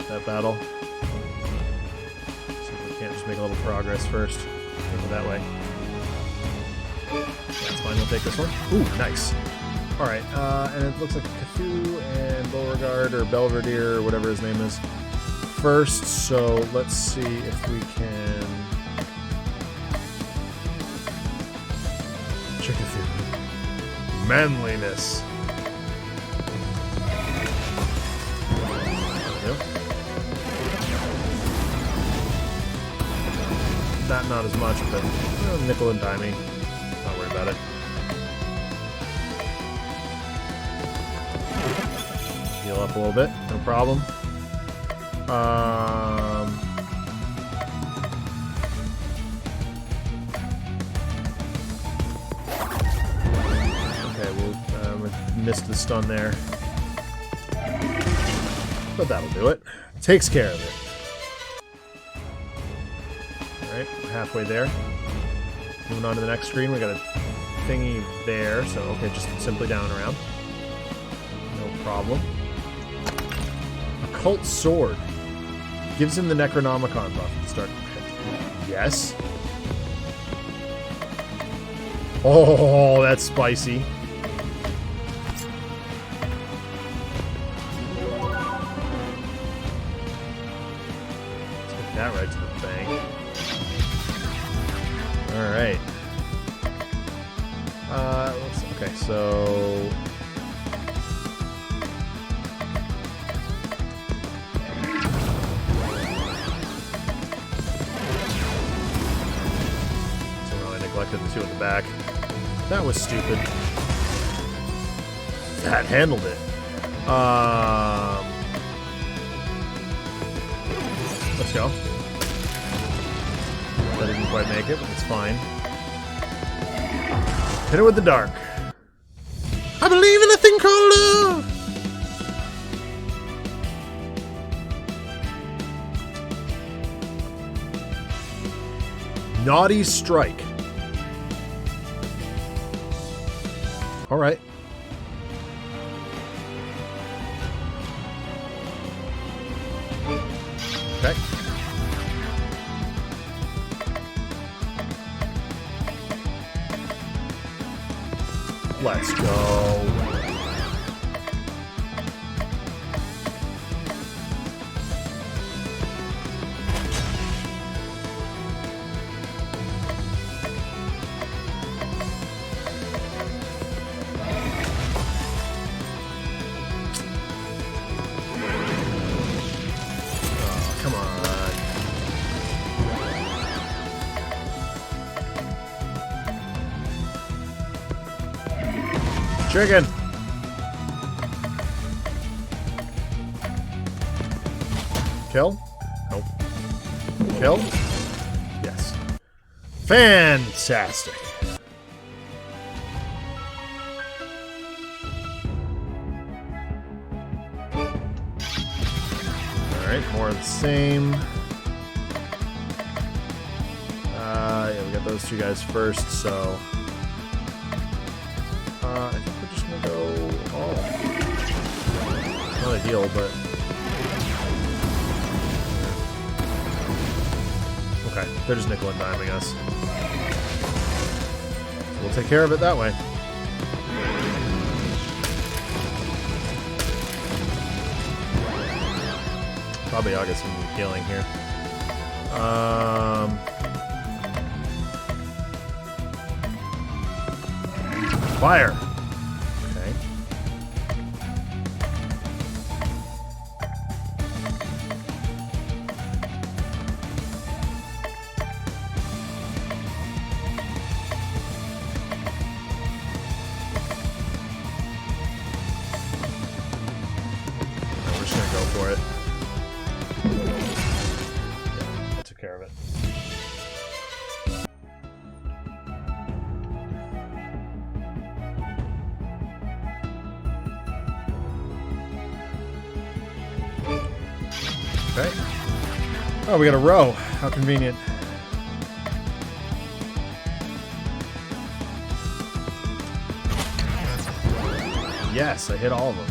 That battle. See if we can't just make a little progress first. Go that way. That's fine, we'll take this one. Ooh, nice. Alright, and it looks like Cthulhu and Beauregard or Belvedere or whatever his name is first, so let's see if we can check Cthulhu. Manliness. That not as much, but you know, nickel and dimey. Not worry about it. Heal up a little bit, no problem. Okay, we'll missed the stun there, but that'll do it. Takes care of it. Alright, we're halfway there. Moving on to the next screen, we got a thingy there, so okay, just simply down and around. No problem. Occult Sword. Gives him the Necronomicon buff at the start. Yes. Oh, that's spicy. Let's get that right to the bank. Alright. Okay, so... Somehow I neglected the two at the back. That was stupid. That handled it. Let's go. That didn't quite make it, but it's fine. Hit it with the dark. I believe in a thing called love. Naughty strike. All right. Okay. Let's go. Oh, come on. Chicken. Kill? Nope. Kill? Yes. Fantastic. Alright, more of the same. Yeah, we got those two guys first, so... I think we're just gonna go all. It's not ideal, but... Okay, they're just nickel and diming us. So we'll take care of it that way. Probably I'll get some healing here. Fire! Okay. We're just gonna go for it. Yeah, I took care of it. Okay. Oh, we got a row. How convenient. Yes, I hit all of them.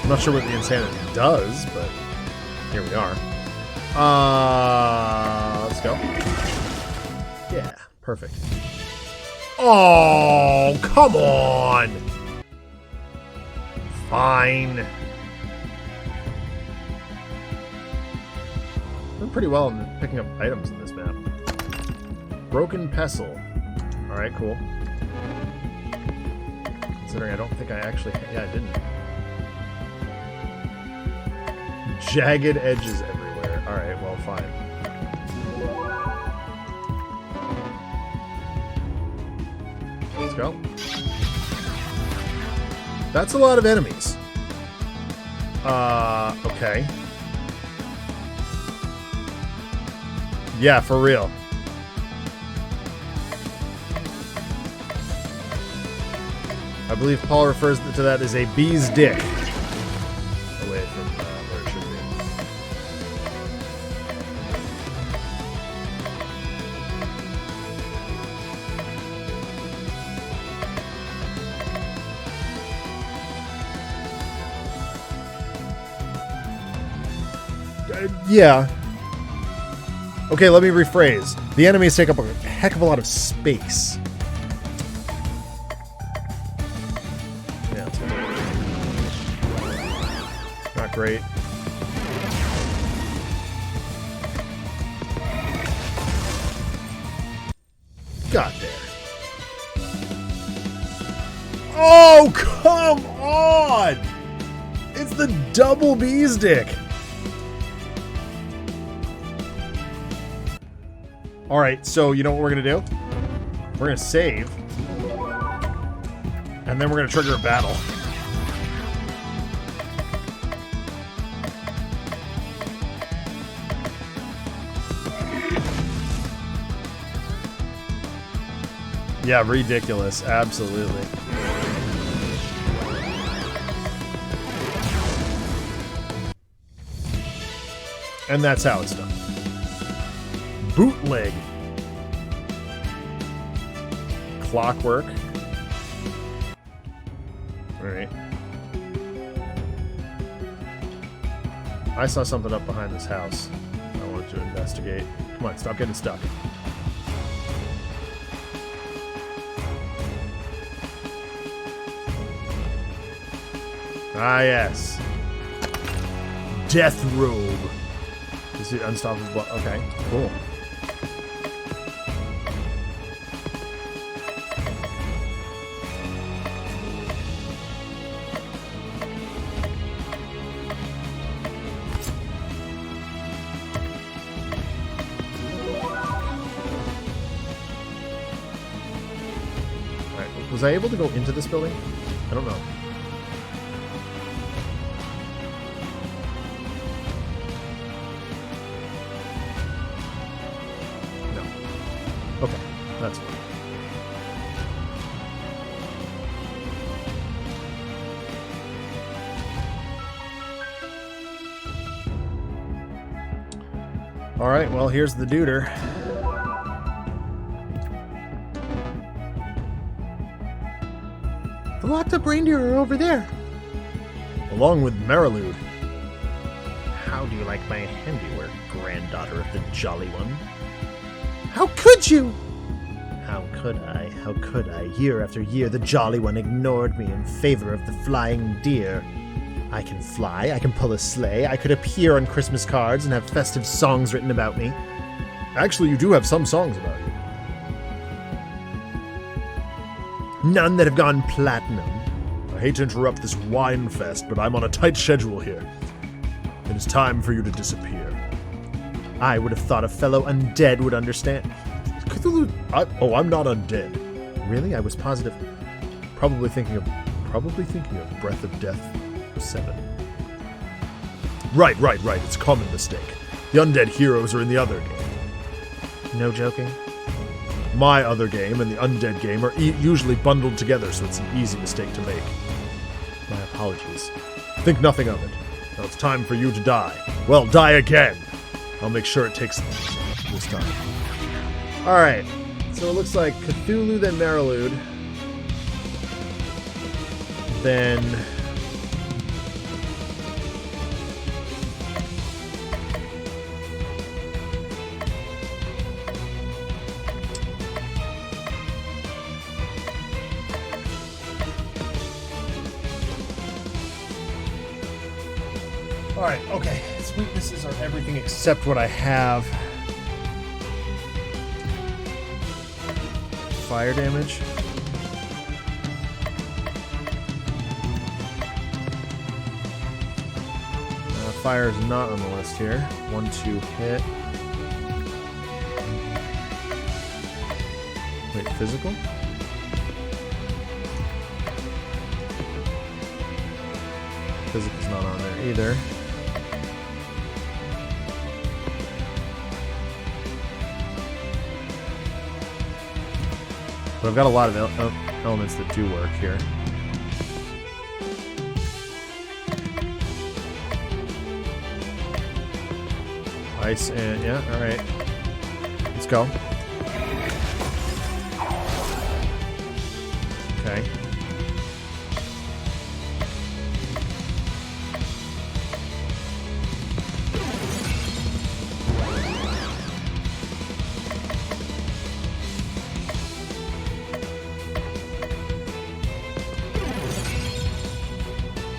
I'm not sure what the insanity does, but here we are. Let's go. Yeah, perfect. Oh, come on! Fine. Doing pretty well in picking up items in this map. Broken pestle. Alright, cool. Considering I don't think I actually... Yeah, I didn't. Jagged edges everywhere. Alright, well, fine. Let's go. That's a lot of enemies. Okay. Yeah, for real. I believe Paul refers to that as a bee's dick. Away from where it should be. Yeah. Okay, let me rephrase. The enemies take up a heck of a lot of space. Yeah, it's not great. Got there. Oh, come on! It's the double bee's dick. All right, so you know what we're gonna do? We're gonna save, and then we're gonna trigger a battle. Yeah, ridiculous. Absolutely. And that's how it's done. Bootleg. Clockwork. Alright. I saw something up behind this house I wanted to investigate. Come on, stop getting stuck. Ah, yes. Death robe. Is it unstoppable? Okay, cool. Alright, was I able to go into this building? I don't know. Okay, that's fine. Alright, well, here's the duder. The locked up reindeer are over there. Along with Marilude. How do you like my handiwork, granddaughter of the Jolly One? How could you? How could I? How could I? Year after year, the Jolly One ignored me in favor of the flying deer. I can fly, I can pull a sleigh, I could appear on Christmas cards and have festive songs written about me. Actually, you do have some songs about you. None that have gone platinum. I hate to interrupt this wine fest, but I'm on a tight schedule here. It is time for you to disappear. I would have thought a fellow undead would understand. Cthulhu... I'm not undead. Really? I was positive. Probably thinking of Breath of Death 7. Right. It's a common mistake. The undead heroes are in the other game. No joking? My other game and the undead game are usually bundled together, so it's an easy mistake to make. My apologies. Think nothing of it. Now it's time for you to die. Well, die again! I'll make sure it takes this time. Alright, so it looks like Cthulhu, then Marilude. Then... Alright, okay. Its weaknesses are everything except what I have. Fire damage. Fire is not on the list here. 1-2 hit. Wait, physical? Physical's not on there either. But I've got a lot of elements that do work here. Ice and... yeah, alright. Let's go. Okay.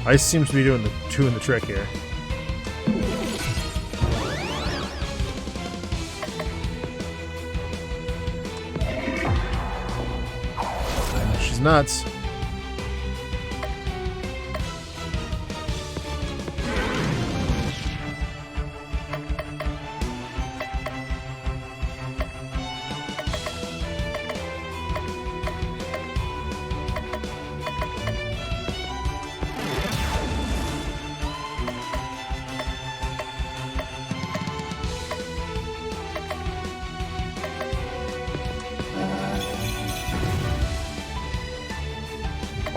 Ice seems to be doing the trick here. She's nuts.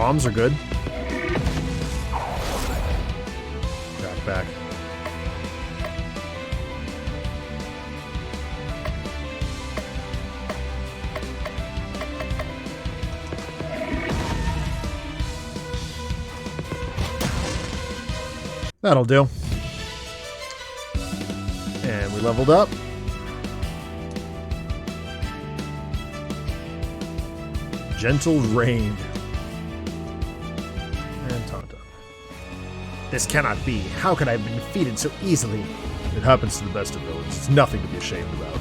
Bombs are good. Back. That'll do. And we leveled up. Gentle Rain. And Tauntaun. This cannot be. How could I have been defeated so easily? It happens to the best of villains. It's nothing to be ashamed about.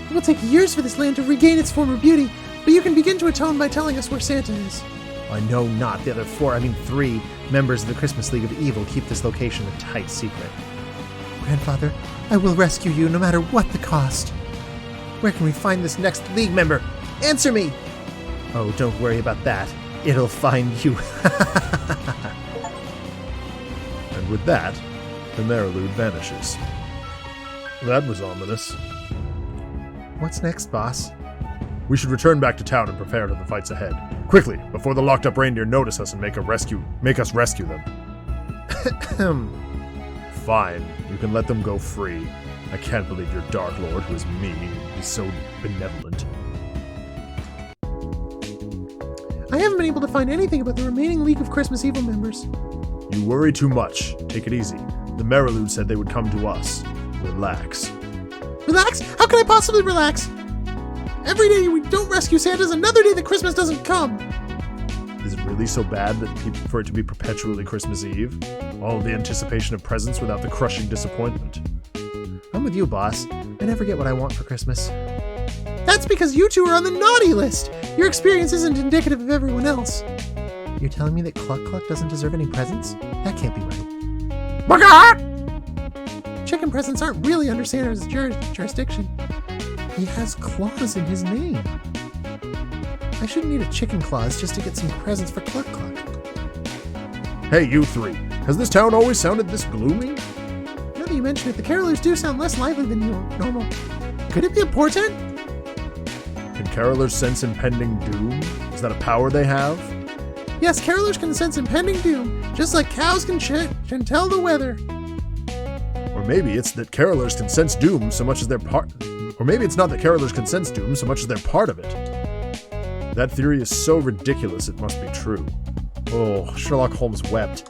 It will take years for this land to regain its former beauty, but you can begin to atone by telling us where Santa is. I know not. The other 3 members of the Christmas League of Evil keep this location a tight secret. Grandfather, I will rescue you no matter what the cost. Where can we find this next League member? Answer me! Oh, don't worry about that. It'll find you. And with that, the Marilude vanishes. That was ominous. What's next, boss? We should return back to town and prepare for the fights ahead. Quickly, before the locked-up reindeer notice us and make us rescue them. Fine, you can let them go free. I can't believe your Dark Lord, who is me, is so benevolent. I haven't been able to find anything about the remaining League of Christmas Evil members. You worry too much. Take it easy. The Marilude said they would come to us. Relax. Relax? How can I possibly relax? Every day we don't rescue Santa is another day that Christmas doesn't come. Is it really so bad for it to be perpetually Christmas Eve? All of the anticipation of presents without the crushing disappointment. I'm with you, boss. I never get what I want for Christmas. That's because you two are on the naughty list. Your experience isn't indicative of everyone else. You're telling me that Cluck Cluck doesn't deserve any presents? That can't be right. Chicken presents aren't really under Santa's jurisdiction. He has claws in his name. I shouldn't need a chicken claws just to get some presents for Cluck Cluck. Hey, you 3. Has this town always sounded this gloomy? Now that you mention it, the carolers do sound less lively than normal. Could it be a portent? Can carolers sense impending doom? Is that a power they have? Yes, carolers can sense impending doom, just like cows can tell the weather. Or maybe it's that carolers can sense doom so much as they're part... Or maybe it's not that carolers can sense doom so much as they're part of it. That theory is so ridiculous it must be true. Oh, Sherlock Holmes wept.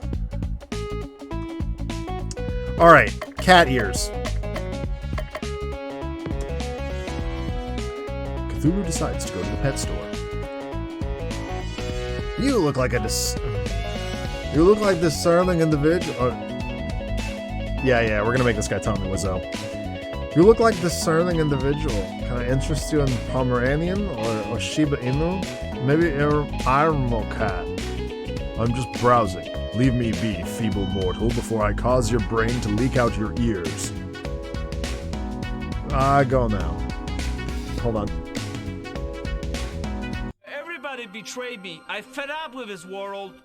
Alright, cat ears. Cthulhu decides to go to the pet store. You look like a discerning individual. Yeah, we're gonna make this guy Tommy Wiseau. You look like a discerning individual. Can I interest you in Pomeranian or Shiba Inu? Maybe an animal cat. I'm just browsing. Leave me be, feeble mortal, before I cause your brain to leak out your ears. Go now. Hold on. Everybody betrayed me. I fed up with this world.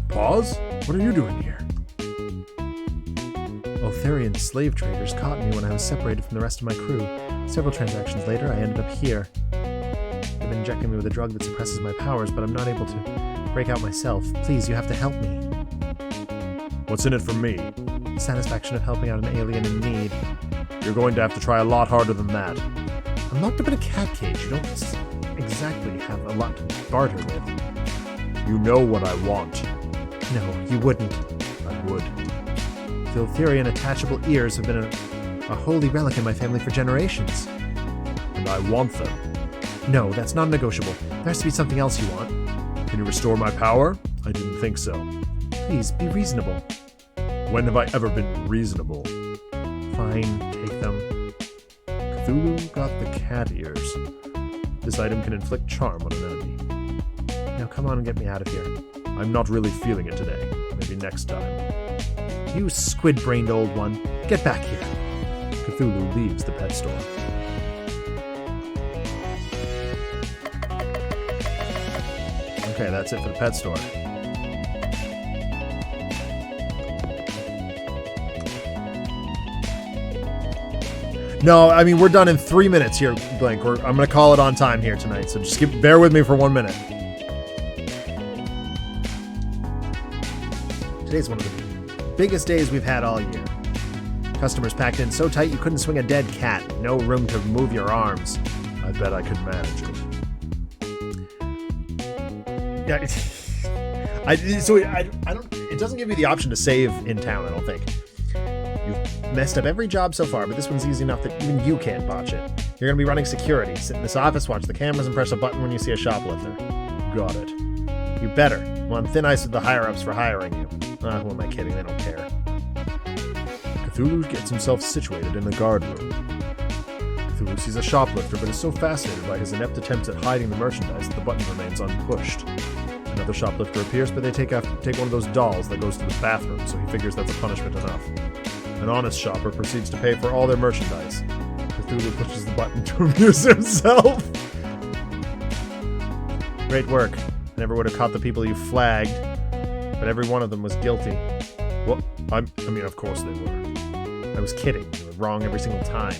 Pause? What are you doing here? Ultharian slave traders caught me when I was separated from the rest of my crew. Several transactions later, I ended up here. They've been injecting me with a drug that suppresses my powers, but I'm not able to break out myself. Please, you have to help me. What's in it for me? The satisfaction of helping out an alien in need. You're going to have to try a lot harder than that. I'm locked up in a cat cage. You don't exactly have a lot to barter with. You know what I want. No, you wouldn't. I would. The Ultharian attachable ears have been a holy relic in my family for generations. And I want them. No, that's not negotiable. There has to be something else you want. Can you restore my power? I didn't think so. Please, be reasonable. When have I ever been reasonable? Fine, take them. Cthulhu got the cat ears. This item can inflict charm on an enemy. Now come on and get me out of here. I'm not really feeling it today. Maybe next time. You squid-brained old one. Get back here. Cthulhu leaves the pet store. Okay, that's it for the pet store. No, I mean, we're done in 3 minutes here, Blink. I'm going to call it on time here tonight, so just bear with me for 1 minute. Today's one of the biggest days we've had all year. Customers packed in so tight you couldn't swing a dead cat. No room to move your arms. I bet I could manage it. Yeah, I don't. It doesn't give you the option to save in town, I don't think. You've messed up every job so far, but this one's easy enough that even you can't botch it. You're going to be running security. Sit in this office, watch the cameras, and press a button when you see a shoplifter. Got it. You better. I'm on thin ice with the higher-ups for hiring you. Who am I kidding? They don't care. Cthulhu gets himself situated in the guard room. Cthulhu sees a shoplifter, but is so fascinated by his inept attempts at hiding the merchandise that the button remains unpushed. Another shoplifter appears, but they take one of those dolls that goes to the bathroom, so he figures that's a punishment enough. An honest shopper proceeds to pay for all their merchandise. Cthulhu pushes the button to amuse himself. Great work. I never would have caught the people you flagged, but every one of them was guilty. Well, I mean, of course they were. I was kidding. You were wrong every single time.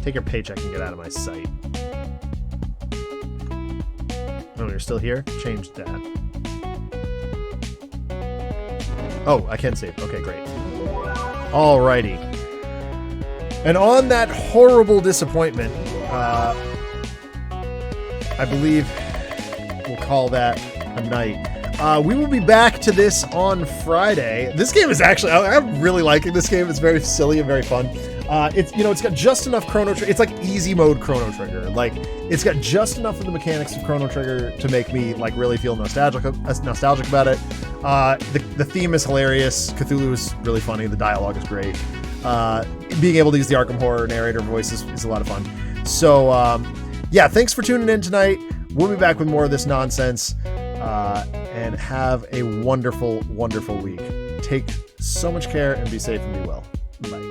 Take your paycheck and get out of my sight. Oh, you're still here? Change that. Oh, I can save. Okay, great. Alrighty. And on that horrible disappointment, I believe we'll call that a night. We will be back to this on Friday. This game is actually, I'm really liking this game. It's very silly and very fun. It's got just enough Chrono Trigger. It's like easy mode Chrono Trigger. Like, it's got just enough of the mechanics of Chrono Trigger to make me like really feel nostalgic about it. The theme is hilarious. Cthulhu is really funny. The dialogue is great. Being able to use the Arkham Horror narrator voice is a lot of fun. So, yeah, thanks for tuning in tonight. We'll be back with more of this nonsense. And have a wonderful, wonderful week. Take so much care and be safe and be well. Bye.